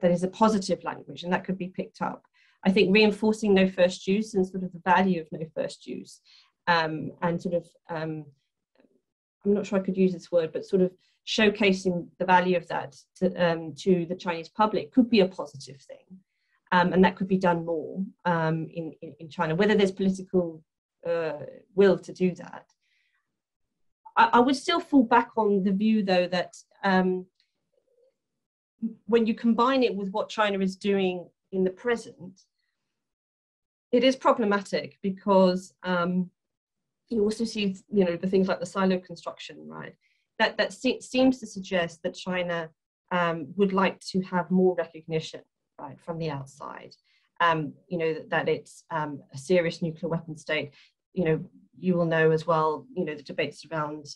is a positive language, and that could be picked up. I think reinforcing no first use and sort of the value of no first use, and sort of I'm not sure I could use this word, but sort of showcasing the value of that to the Chinese public could be a positive thing, and that could be done more in China. Whether there's political will to do that, I would still fall back on the view, though, that when you combine it with what China is doing in the present, it is problematic, because you also see, you know, the things like the silo construction, right? That seems to suggest that China would like to have more recognition, right, from the outside. You know, that it's a serious nuclear weapon state. You know, you will know as well, you know, the debates around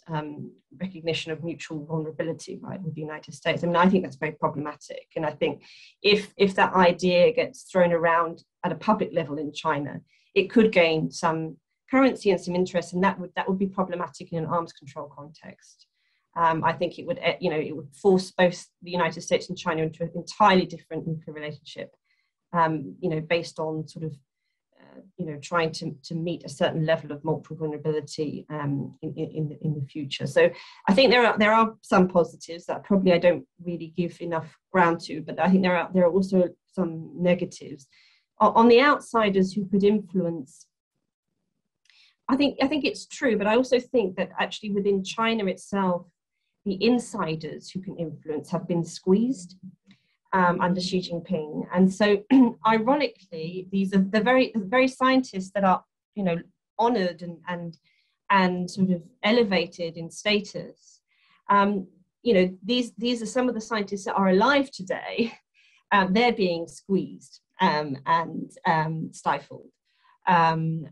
recognition of mutual vulnerability, right, with the United States. I mean, I think that's very problematic. And I think if that idea gets thrown around at a public level in China, it could gain some currency and some interest, and that would be problematic in an arms control context. I think it would, you know, it would force both the United States and China into an entirely different nuclear relationship, you know, based on sort of, you know, trying to meet a certain level of multiple vulnerability in the future. So I think there are some positives that probably I don't really give enough ground to, but I think there are also some negatives. On the outsiders who could influence, I think it's true, but I also think that actually within China itself, the insiders who can influence have been squeezed under Xi Jinping. And so ironically, these are the very scientists that are, you know, honored and sort of elevated in status. You know, these are some of the scientists that are alive today. They're being squeezed and stifled. You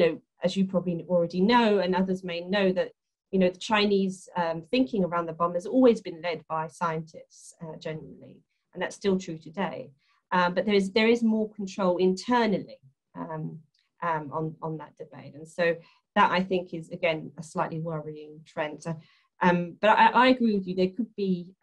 know, as you probably already know, and others may know, that, you know, the Chinese thinking around the bomb has always been led by scientists, genuinely, and that's still true today. But there is more control internally on that debate, and so that, I think, is again a slightly worrying trend. So, but I agree with you. There could be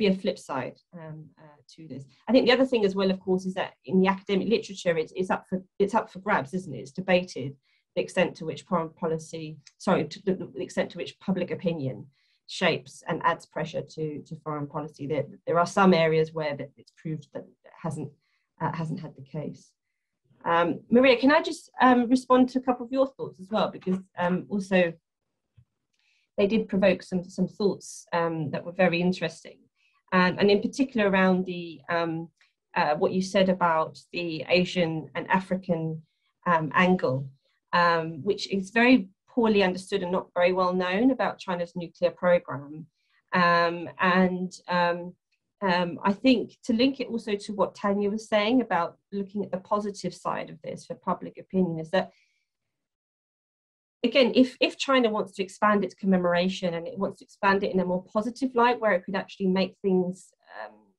a flip side to this. I think the other thing as well, of course, is that in the academic literature, it's up for grabs, isn't it? It's debated the extent to which foreign policy, the extent to which public opinion shapes and adds pressure to foreign policy. There are some areas where it's proved that it hasn't had the case. Maria, can I just respond to a couple of your thoughts as well, because also they did provoke some thoughts that were very interesting, and in particular around the what you said about the Asian and African angle, which is very poorly understood and not very well known about China's nuclear program. I think to link it also to what Tanya was saying about looking at the positive side of this for public opinion is that, again, if China wants to expand its commemoration and it wants to expand it in a more positive light, where it could actually make things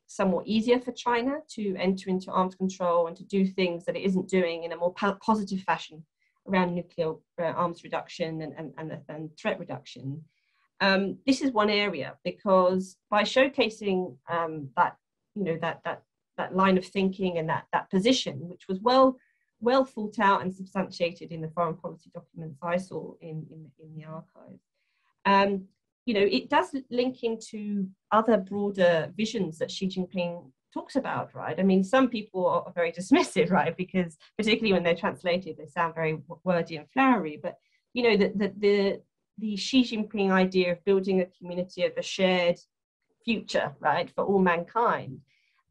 somewhat easier for China to enter into arms control and to do things that it isn't doing in a more positive fashion around nuclear arms reduction and threat reduction. This is one area, because by showcasing that, you know, that line of thinking and that position, which was well thought out and substantiated in the foreign policy documents I saw in the archive, you know, it does link into other broader visions that Xi Jinping talks about, right? I mean, some people are very dismissive, right? Because particularly when they're translated, they sound very wordy and flowery. But, you know, the Xi Jinping idea of building a community of a shared future, right, for all mankind,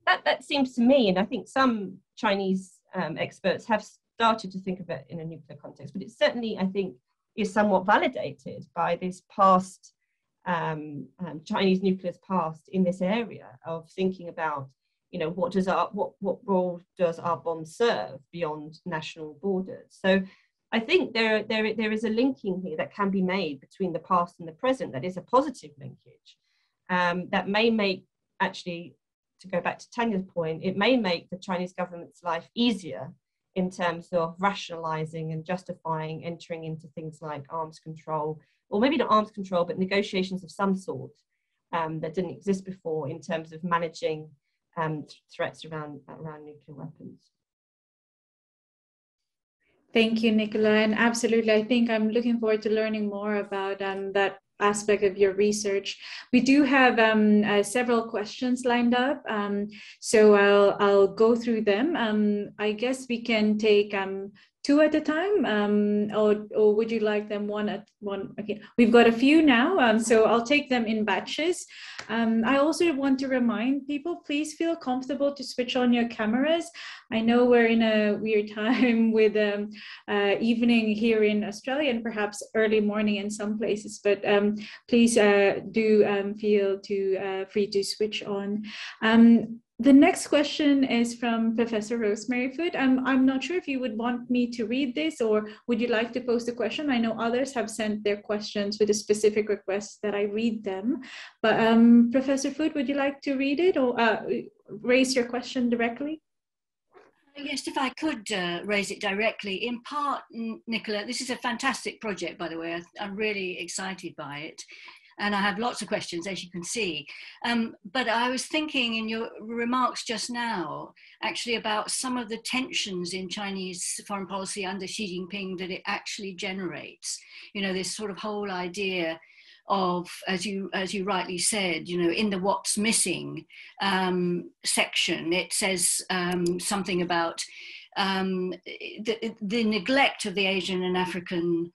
that seems to me, and I think some Chinese experts have started to think of it in a nuclear context, but it certainly, I think, is somewhat validated by this past, Chinese nuclear's past in this area of thinking about, you know, what role does our bond serve beyond national borders? So I think there is a linking here that can be made between the past and the present that is a positive linkage, that may make, actually, to go back to Tanya's point, it may make the Chinese government's life easier in terms of rationalizing and justifying entering into things like arms control, or maybe not arms control, but negotiations of some sort that didn't exist before in terms of managing threats around nuclear weapons. Thank you, Nicola. And absolutely, I think I'm looking forward to learning more about that aspect of your research. We do have several questions lined up, so I'll go through them. I guess we can take two at a time, or would you like them one at one? Okay, we've got a few now, so I'll take them in batches. I also want to remind people, please feel comfortable to switch on your cameras. I know we're in a weird time with evening here in Australia and perhaps early morning in some places, but please do feel free to switch on. The next question is from Professor Rosemary Foot. I'm not sure if you would want me to read this, or would you like to post a question? I know others have sent their questions with a specific request that I read them. But Professor Foot, would you like to read it or raise your question directly? Yes, if I could raise it directly. In part, Nicola, this is a fantastic project, by the way. I'm really excited by it. And I have lots of questions, as you can see. But I was thinking in your remarks just now, actually, about some of the tensions in Chinese foreign policy under Xi Jinping that it actually generates. You know, this sort of whole idea of, as you rightly said, you know, in the what's missing section, it says something about the neglect of the Asian and African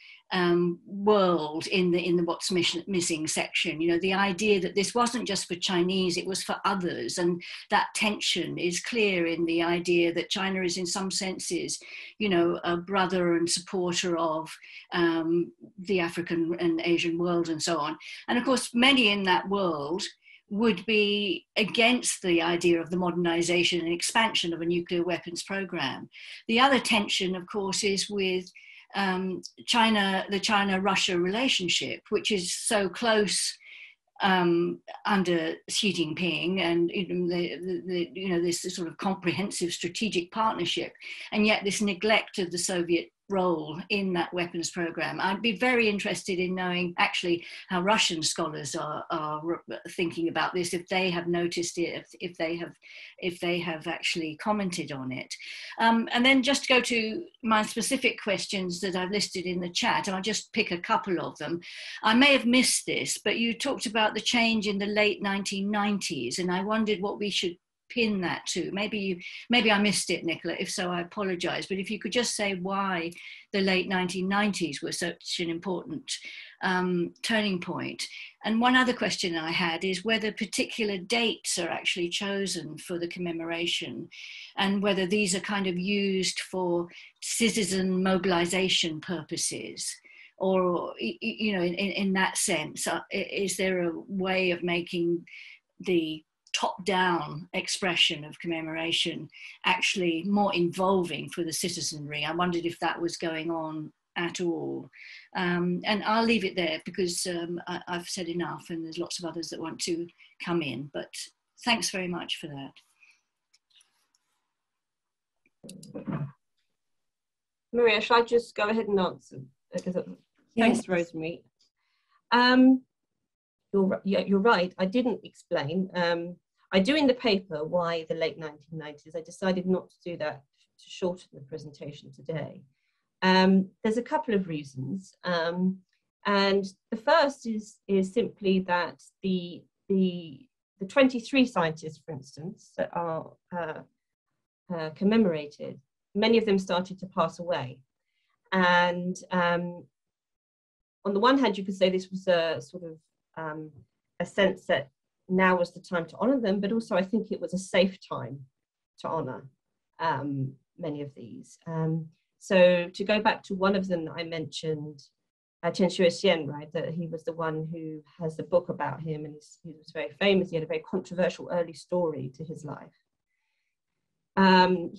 world in the what's missing section. You know, the idea that this wasn't just for Chinese, it was for others, and that tension is clear in the idea that China is in some senses, you know, a brother and supporter of the African and Asian world and so on. And of course, many in that world would be against the idea of the modernization and expansion of a nuclear weapons program. The other tension, of course, is with China, the China-Russia relationship, which is so close under Xi Jinping, and you know, this sort of comprehensive strategic partnership, and yet this neglect of the Soviet role in that weapons program. I'd be very interested in knowing actually how Russian scholars are thinking about this, if they have noticed it, if they have actually commented on it. And then just to go to my specific questions that I've listed in the chat, and I'll just pick a couple of them. I may have missed this, but you talked about the change in the late 1990s, and I wondered what we should pin that to. Maybe I missed it, Nicola. If so, I apologize. But if you could just say why the late 1990s were such an important turning point. And one other question I had is whether particular dates are actually chosen for the commemoration, and whether these are kind of used for citizen mobilization purposes, or, you know, in that sense, is there a way of making the top-down expression of commemoration actually more involving for the citizenry. I wondered if that was going on at all. And I'll leave it there because I've said enough and there's lots of others that want to come in, but thanks very much for that. Maria, shall I just go ahead and answer? Thanks, Rosemary. You're right, I didn't explain. I do in the paper why the late 1990s. I decided not to do that to shorten the presentation today. There's a couple of reasons. And the first is simply that the 23 scientists, for instance, that are commemorated, many of them started to pass away. And on the one hand, you could say this was a sort of a sense that now was the time to honour them, but also I think it was a safe time to honour many of these. So to go back to one of them that I mentioned, Chen Shuixian, right, that he was the one who has the book about him, and he was very famous. He had a very controversial early story to his life. When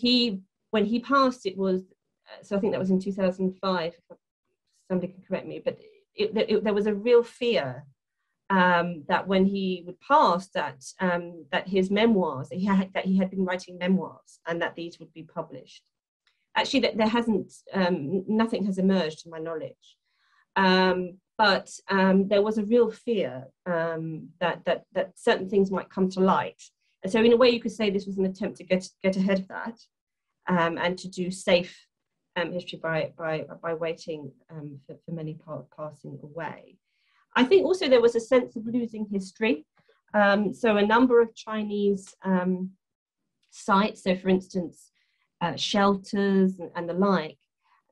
he passed, it was, so I think that was in 2005, somebody can correct me, but there was a real fear that when he would pass, that his memoirs, that he had been writing memoirs, and that these would be published. Actually, there hasn't, nothing has emerged to my knowledge, but there was a real fear that certain things might come to light. And so in a way, you could say this was an attempt to get ahead of that, and to do safe history by waiting for many passing away. I think also there was a sense of losing history. So a number of Chinese sites, so for instance, shelters and the like,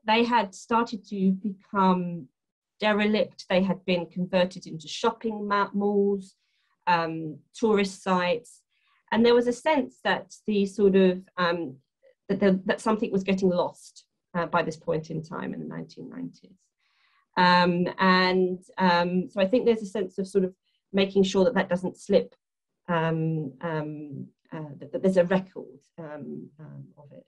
they had started to become derelict. They had been converted into shopping malls, tourist sites, and there was a sense that the sort of that something was getting lost by this point in time in the 1990s. So I think there's a sense of sort of making sure that doesn't slip, that there's a record of it.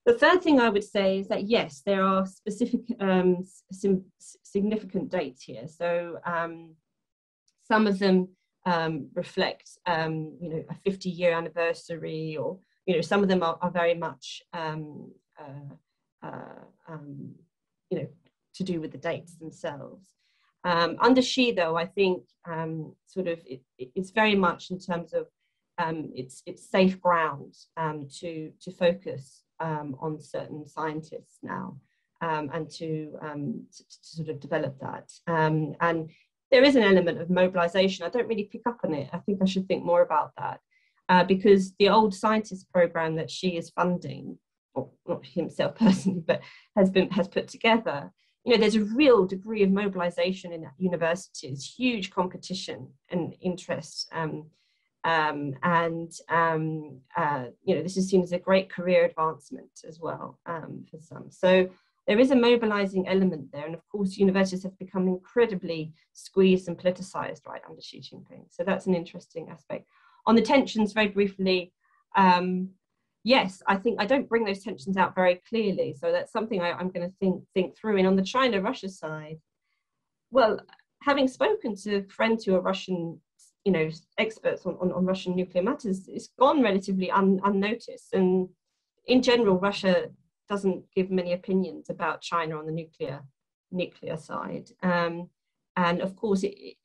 The third thing I would say is that, yes, there are specific significant dates here. So some of them reflect, you know, a 50-year anniversary, or, you know, some of them are very much, you know, to do with the dates themselves. Under Xi, though, I think sort of it's very much in terms of it's safe ground to focus on certain scientists now, and to sort of develop that. And there is an element of mobilization. I don't really pick up on it. I think I should think more about that, because the old scientist program that Xi is funding, or not himself personally, but has put together, you know, there's a real degree of mobilization in universities, huge competition and interest. You know, this is seen as a great career advancement as well for some. So there is a mobilizing element there. And of course, universities have become incredibly squeezed and politicized, right, under Xi Jinping. So that's an interesting aspect. On the tensions, very briefly, yes, I think I don't bring those tensions out very clearly. So that's something I'm going to think through. And on the China-Russia side, well, having spoken to friends who are Russian, you know, experts on Russian nuclear matters, it's gone relatively unnoticed. And in general, Russia doesn't give many opinions about China on the nuclear side. And of course, it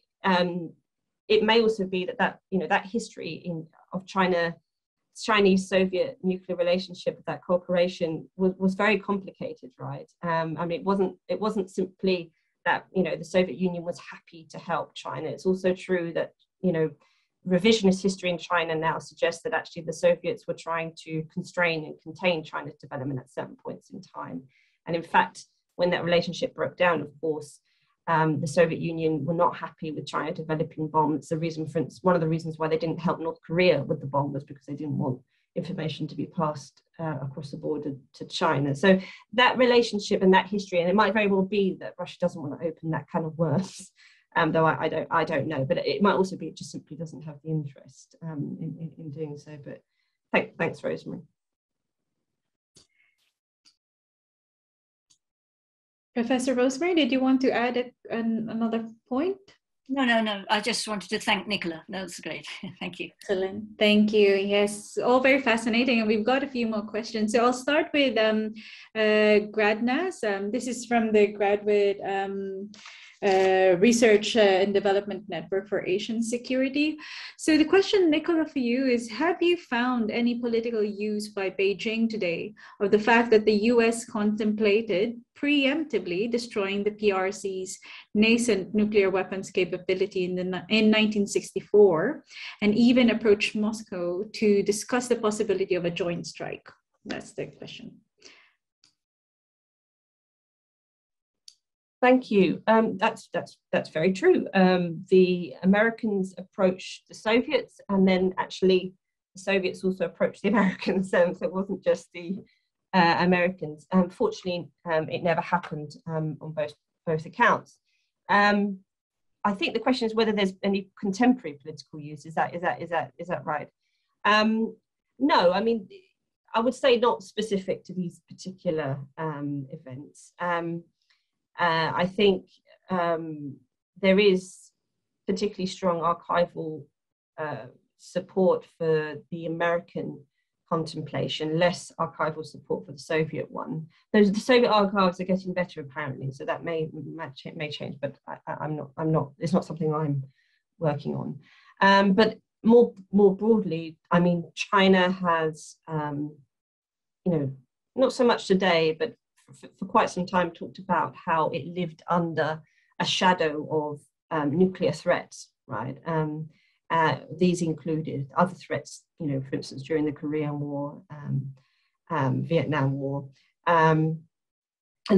may also be that you know, that history of Chinese-Soviet nuclear relationship, that cooperation was very complicated, right? I mean, it wasn't simply that, you know, the Soviet Union was happy to help China. It's also true that, you know, revisionist history in China now suggests that actually the Soviets were trying to constrain and contain China's development at certain points in time. And in fact, when that relationship broke down, of course, the Soviet Union were not happy with China developing bombs. The reason, for instance, one of the reasons why they didn't help North Korea with the bomb was because they didn't want information to be passed across the border to China. So that relationship and that history, and it might very well be that Russia doesn't want to open that kind of worms though I don't know. But it might also be it just simply doesn't have the interest in doing so. But thanks, Rosemary. Professor Rosemary, did you want to add another point? No. I just wanted to thank Nicola. That's great. Thank you. Excellent. Thank you. Yes, all very fascinating. And we've got a few more questions. So I'll start with Gradnas. This is from the Graduate Research and Development Network for Asian Security. So the question, Nicola, for you is, have you found any political use by Beijing today of the fact that the US contemplated preemptively destroying the PRC's nascent nuclear weapons capability in 1964 and even approached Moscow to discuss the possibility of a joint strike? That's the question. Thank you. That's very true. The Americans approached the Soviets, and then actually the Soviets also approached the Americans. So it wasn't just the Americans. Fortunately, it never happened on both accounts. I think the question is whether there's any contemporary political use. Is that right? No, I mean, I would say not specific to these particular events. I think there is particularly strong archival support for the American contemplation, less archival support for the Soviet one. The Soviet archives are getting better apparently, so that may change, but I'm not. It's not something I'm working on. But more broadly, I mean, China has, not so much today, but for quite some time talked about how it lived under a shadow of nuclear threats, right? These included other threats, for instance, during the Korean War, Vietnam War. And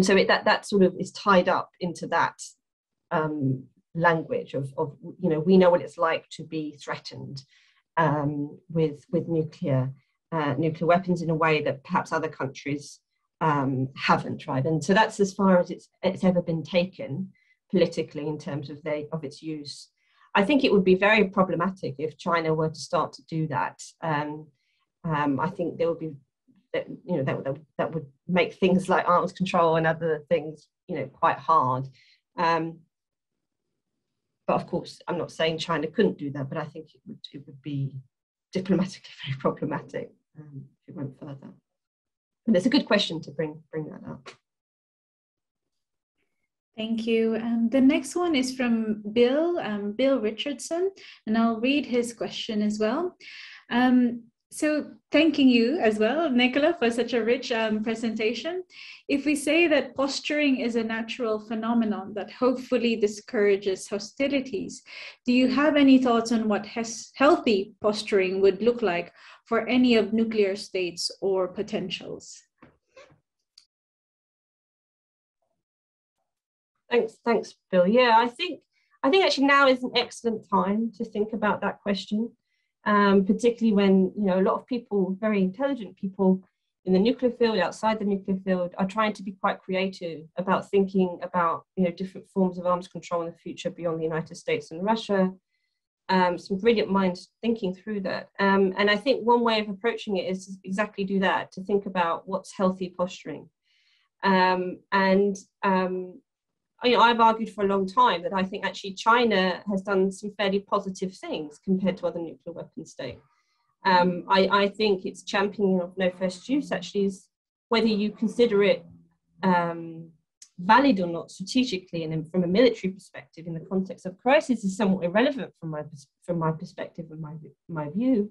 so that sort of is tied up into that language of we know what it's like to be threatened with nuclear weapons in a way that perhaps other countries haven't, right? And so that's as far as it's ever been taken politically in terms of its use. I think it would be very problematic if China were to start to do that. I think there would be, that would make things like arms control and other things, quite hard. But of course, I'm not saying China couldn't do that, but I think it would be diplomatically very problematic if it went further. And it's a good question to bring that up. Thank you. The next one is from Bill Richardson, and I'll read his question as well. So thanking you as well, Nicola, for such a rich presentation. If we say that posturing is a natural phenomenon that hopefully discourages hostilities, do you have any thoughts on what healthy posturing would look like for any of nuclear states or potentials? Thanks, Bill. Yeah, I think actually now is an excellent time to think about that question, particularly when a lot of people, very intelligent people in the nuclear field, outside the nuclear field, are trying to be quite creative about thinking about different forms of arms control in the future beyond the United States and Russia. Some brilliant minds thinking through that, and I think one way of approaching it is to exactly do that, to think about what's healthy posturing, I've argued for a long time that I think actually China has done some fairly positive things compared to other nuclear weapon states. I think its championing of no first use actually is, whether you consider it valid or not strategically and from a military perspective in the context of crisis, is somewhat irrelevant from my perspective and my view.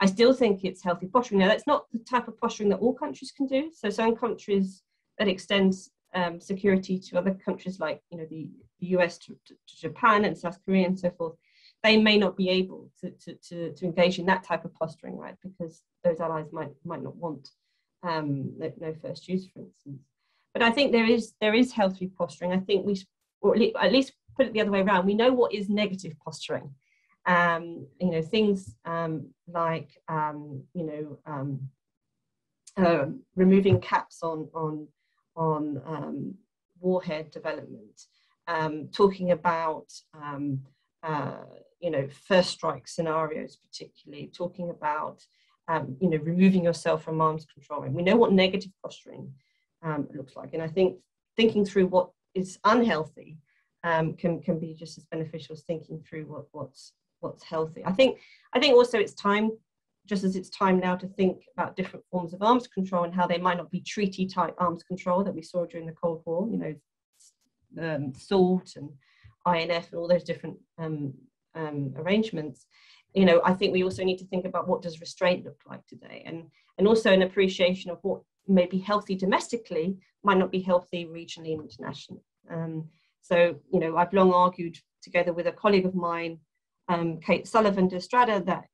I still think it's healthy posturing. Now, that's not the type of posturing that all countries can do. So some countries that extends security to other countries like the US to Japan and South Korea and so forth, they may not be able to engage in that type of posturing, right? Because those allies might not want no first use, for instance. But I think there is healthy posturing. I think or at least put it the other way around, we know what is negative posturing. Things like removing caps on warhead development, talking about first strike scenarios, particularly talking about removing yourself from arms control. And we know what negative posturing looks like, and I think thinking through what is unhealthy can be just as beneficial as thinking through what's healthy. I think also it's time, just as it's time now, to think about different forms of arms control and how they might not be treaty type arms control that we saw during the Cold War, SALT and INF and all those different arrangements. I think we also need to think about what does restraint look like today, and also an appreciation of what may be healthy domestically might not be healthy regionally and internationally. So I've long argued, together with a colleague of mine, Kate Sullivan de Estrada, that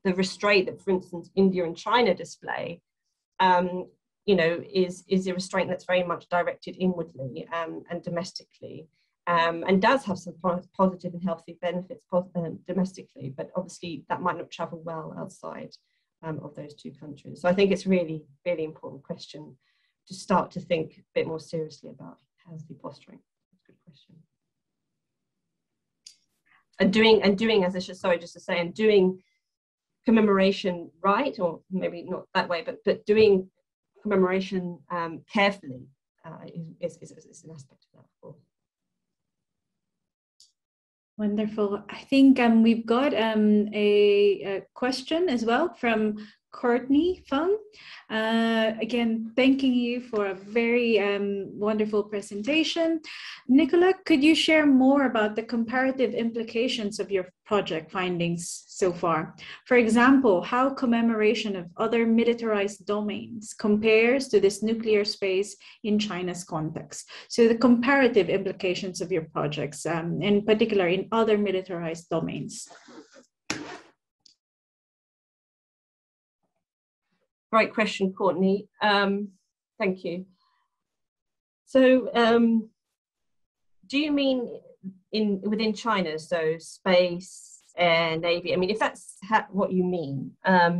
the restraint that, for instance, India and China display, is a restraint that's very much directed inwardly and domestically, and does have some positive and healthy benefits domestically, but obviously that might not travel well outside of those two countries. So I think it's really, really important question to start to think a bit more seriously about healthy posturing. That's a good question. And doing, as I should, sorry, just to say, and doing commemoration right, or maybe not that way, but doing commemoration carefully is an aspect of that, of course. Wonderful. I think we've got a question as well from Courtney Fung. Again, thanking you for a very wonderful presentation. Nicola, could you share more about the comparative implications of your project findings so far? For example, how commemoration of other militarized domains compares to this nuclear space in China's context? So the comparative implications of your projects, in particular in other militarized domains. Great question, Courtney. Thank you. So, do you mean within China? So space, air, navy. I mean, if that's what you mean, yes,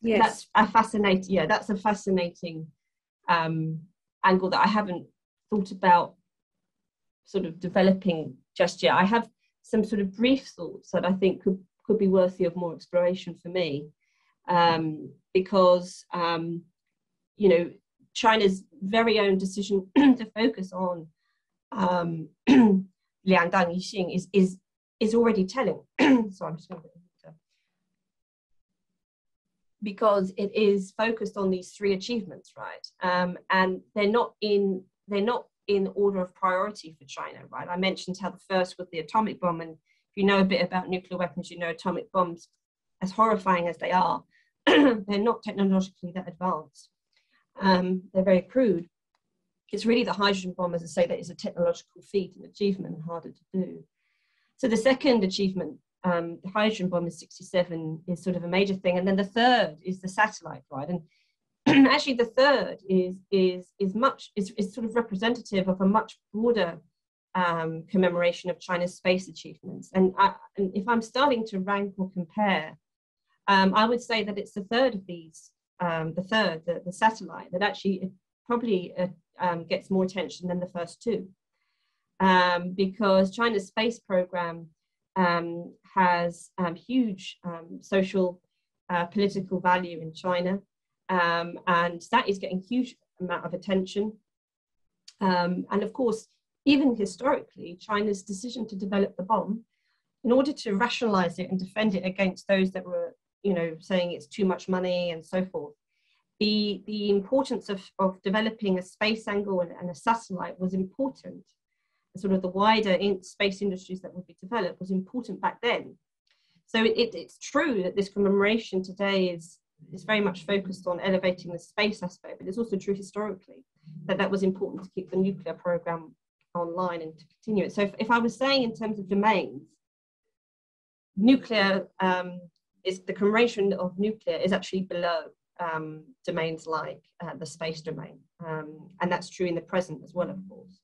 that's a fascinating. Yeah, that's a fascinating angle that I haven't thought about sort of developing just yet. I have some sort of brief thoughts that I think could be worthy of more exploration for me. Because China's very own decision to focus on Yanggang Ishii is already telling. So I'm just going to, because it is focused on these three achievements, right? And they're not in order of priority for China, right? I mentioned how the first was the atomic bomb, and if you know a bit about nuclear weapons, atomic bombs, as horrifying as they are, they're not technologically that advanced. They're very crude. It's really the hydrogen bomb, as I say, that is a technological feat and achievement and harder to do. So the second achievement, the hydrogen bomb in '67, is sort of a major thing. And then the third is the satellite, right? And actually the third is sort of representative of a much broader commemoration of China's space achievements. And if I'm starting to rank or compare, I would say that it's the third of these, the satellite, that actually probably gets more attention than the first two, because China's space program has huge social, political value in China, and that is getting huge amount of attention. And of course, even historically, China's decision to develop the bomb in order to rationalize it and defend it against those that were saying it's too much money and so forth. The importance of developing a space angle and a satellite was important. Sort of the wider space industries that would be developed was important back then. So it's true that this commemoration today is very much focused on elevating the space aspect, but it's also true historically that was important to keep the nuclear program online and to continue it. So if I was saying in terms of domains, nuclear is the commemoration of nuclear is actually below domains like the space domain, and that's true in the present as well, of course,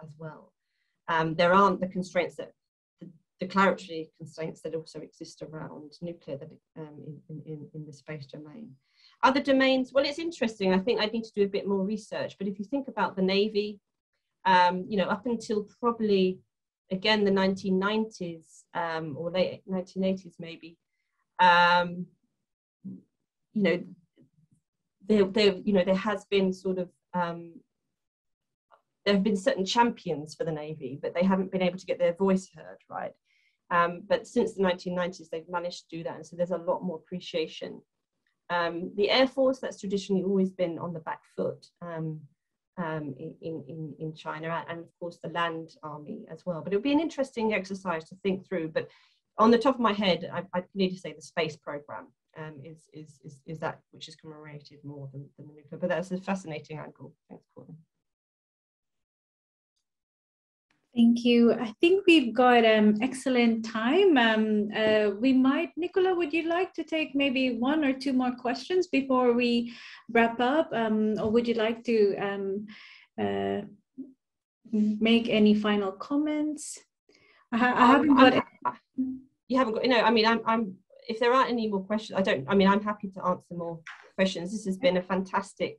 as well. There aren't the constraints that the declaratory constraints that also exist around nuclear that in the space domain. Other domains, well, it's interesting. I think I need to do a bit more research, but if you think about the Navy, you know, up until probably, again, the 1990s or late 1980s maybe, you know, there has been sort of, there have been certain champions for the Navy, but they haven't been able to get their voice heard, right? But since the 1990s, they've managed to do that. And so there's a lot more appreciation. The Air Force, that's traditionally always been on the back foot in China, and of course the Land Army as well. But it would be an interesting exercise to think through. But on the top of my head, I need to say the space program is that which is commemorated more than the nuclear. But that's a fascinating angle. Thanks, Courtney. Thank you. I think we've got excellent time. We might, Nicola, would you like to take maybe 1 or 2 more questions before we wrap up? Or would you like to make any final comments? I haven't got. You haven't got. You know, I mean, I'm. If there aren't any more questions, I'm happy to answer more questions. This has been a fantastic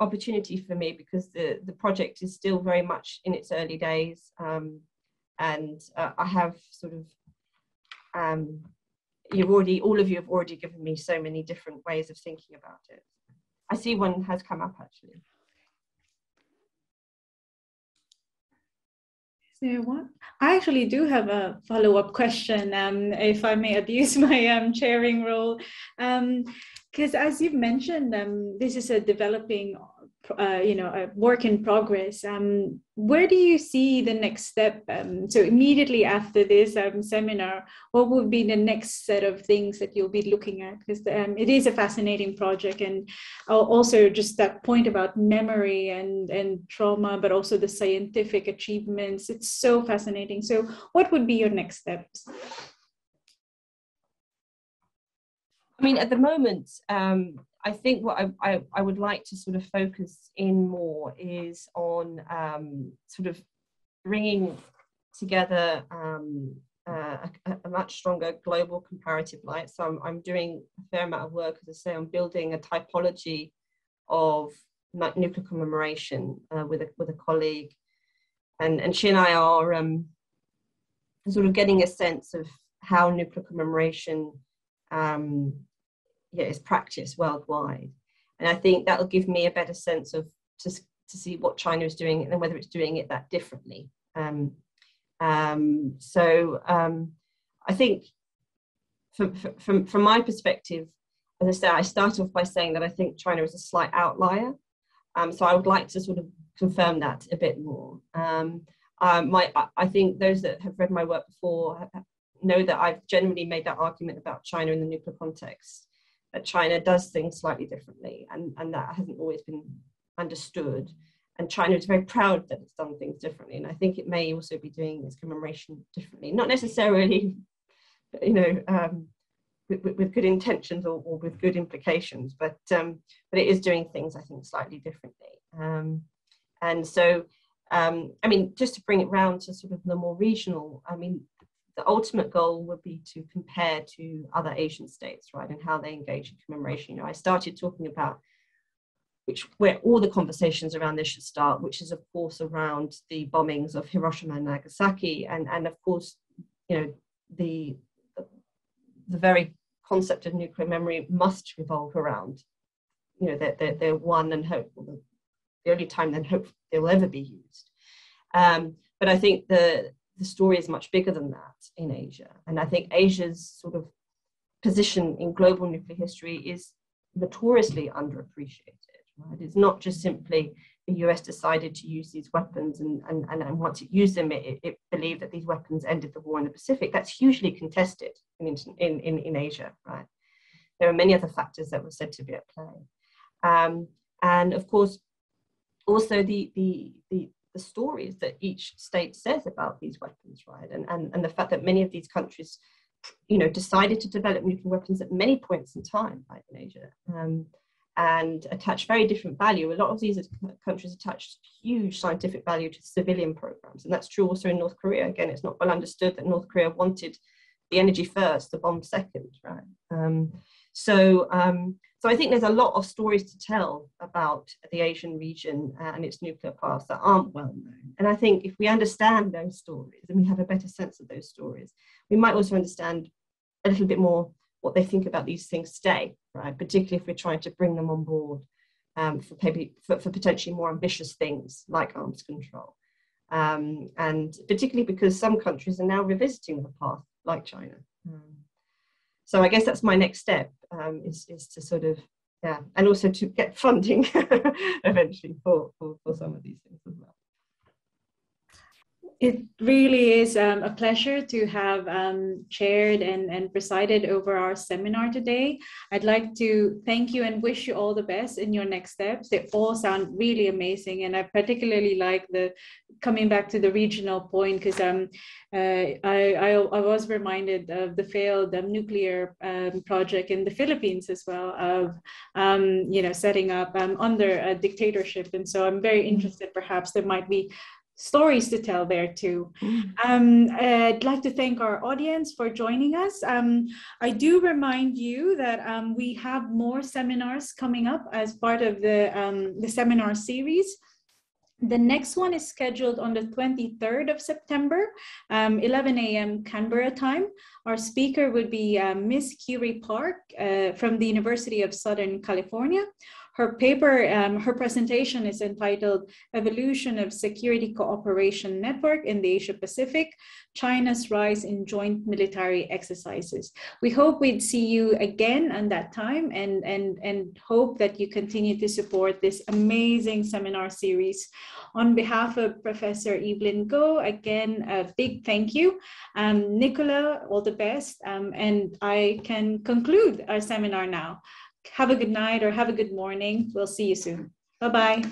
opportunity for me, because the project is still very much in its early days, and I have sort of all of you have already given me so many different ways of thinking about it. I see one has come up actually. Is there one? I actually do have a follow-up question, if I may abuse my chairing role. Because as you've mentioned, this is a developing, a work in progress. Where do you see the next step? So immediately after this seminar, what would be the next set of things that you'll be looking at? Because it is a fascinating project, and also just that point about memory and trauma, but also the scientific achievements. It's so fascinating. So what would be your next steps? I mean, at the moment, I think what I would like to sort of focus in more is on sort of bringing together a much stronger global comparative light. So I'm doing a fair amount of work, as I say, on building a typology of nuclear commemoration with a colleague, and she and I are sort of getting a sense of how nuclear commemoration is practiced worldwide, and I think that will give me a better sense of to see what China is doing and whether it's doing it that differently. I think from my perspective, as I said, I start off by saying that I think China is a slight outlier. So I would like to sort of confirm that a bit more. I think those that have read my work before know that I've generally made that argument about China in the nuclear context, that China does things slightly differently, and that hasn't always been understood. And China is very proud that it's done things differently. And I think it may also be doing its commemoration differently, not necessarily, with good intentions or with good implications, but it is doing things, I think, slightly differently. And so, I mean, just to bring it round to sort of the more regional, I mean, the ultimate goal would be to compare to other Asian states, right, and how they engage in commemoration. You know, I started talking about where all the conversations around this should start, which is, of course, around the bombings of Hiroshima and Nagasaki, and of course, you know, the very concept of nuclear memory must revolve around, you know, their one and hope, the only time then hope they will ever be used. But I think the story is much bigger than that in Asia. And I think Asia's sort of position in global nuclear history is notoriously underappreciated, right? It's not just simply the US decided to use these weapons and once it used them, it believed that these weapons ended the war in the Pacific. That's hugely contested in Asia, right? There are many other factors that were said to be at play. And of course, also the stories that each state says about these weapons, right? And the fact that many of these countries, you know, decided to develop nuclear weapons at many points in time, right, in Asia, and attach very different value. A lot of these countries attached huge scientific value to civilian programs, and that's true also in North Korea. Again, it's not well understood that North Korea wanted the energy first, the bomb second, right? So, so I think there's a lot of stories to tell about the Asian region and its nuclear past that aren't well known. And I think if we understand those stories and we have a better sense of those stories, we might also understand a little bit more what they think about these things today, right? Particularly if we're trying to bring them on board for potentially more ambitious things like arms control. And particularly because some countries are now revisiting the past, like China. So I guess that's my next step, is to sort of, and also to get funding eventually for some of these things as well. It really is a pleasure to have chaired and presided over our seminar today. I'd like to thank you and wish you all the best in your next steps. They all sound really amazing, and I particularly like the coming back to the regional point, because I was reminded of the failed nuclear project in the Philippines as well, of setting up under a dictatorship, and so I'm very interested. Perhaps there might be stories to tell there too. I'd like to thank our audience for joining us. I do remind you that we have more seminars coming up as part of the seminar series. The next one is scheduled on the 23rd of September, 11 a.m. Canberra time. Our speaker would be Miss Curie Park from the University of Southern California. Her paper, her presentation is entitled Evolution of Security Cooperation Network in the Asia Pacific, China's Rise in Joint Military Exercises. We hope we'd see you again at that time, and hope that you continue to support this amazing seminar series. On behalf of Professor Evelyn Goh, again, a big thank you. Nicola, all the best, and I can conclude our seminar now. Have a good night or have a good morning. We'll see you soon. Bye-bye.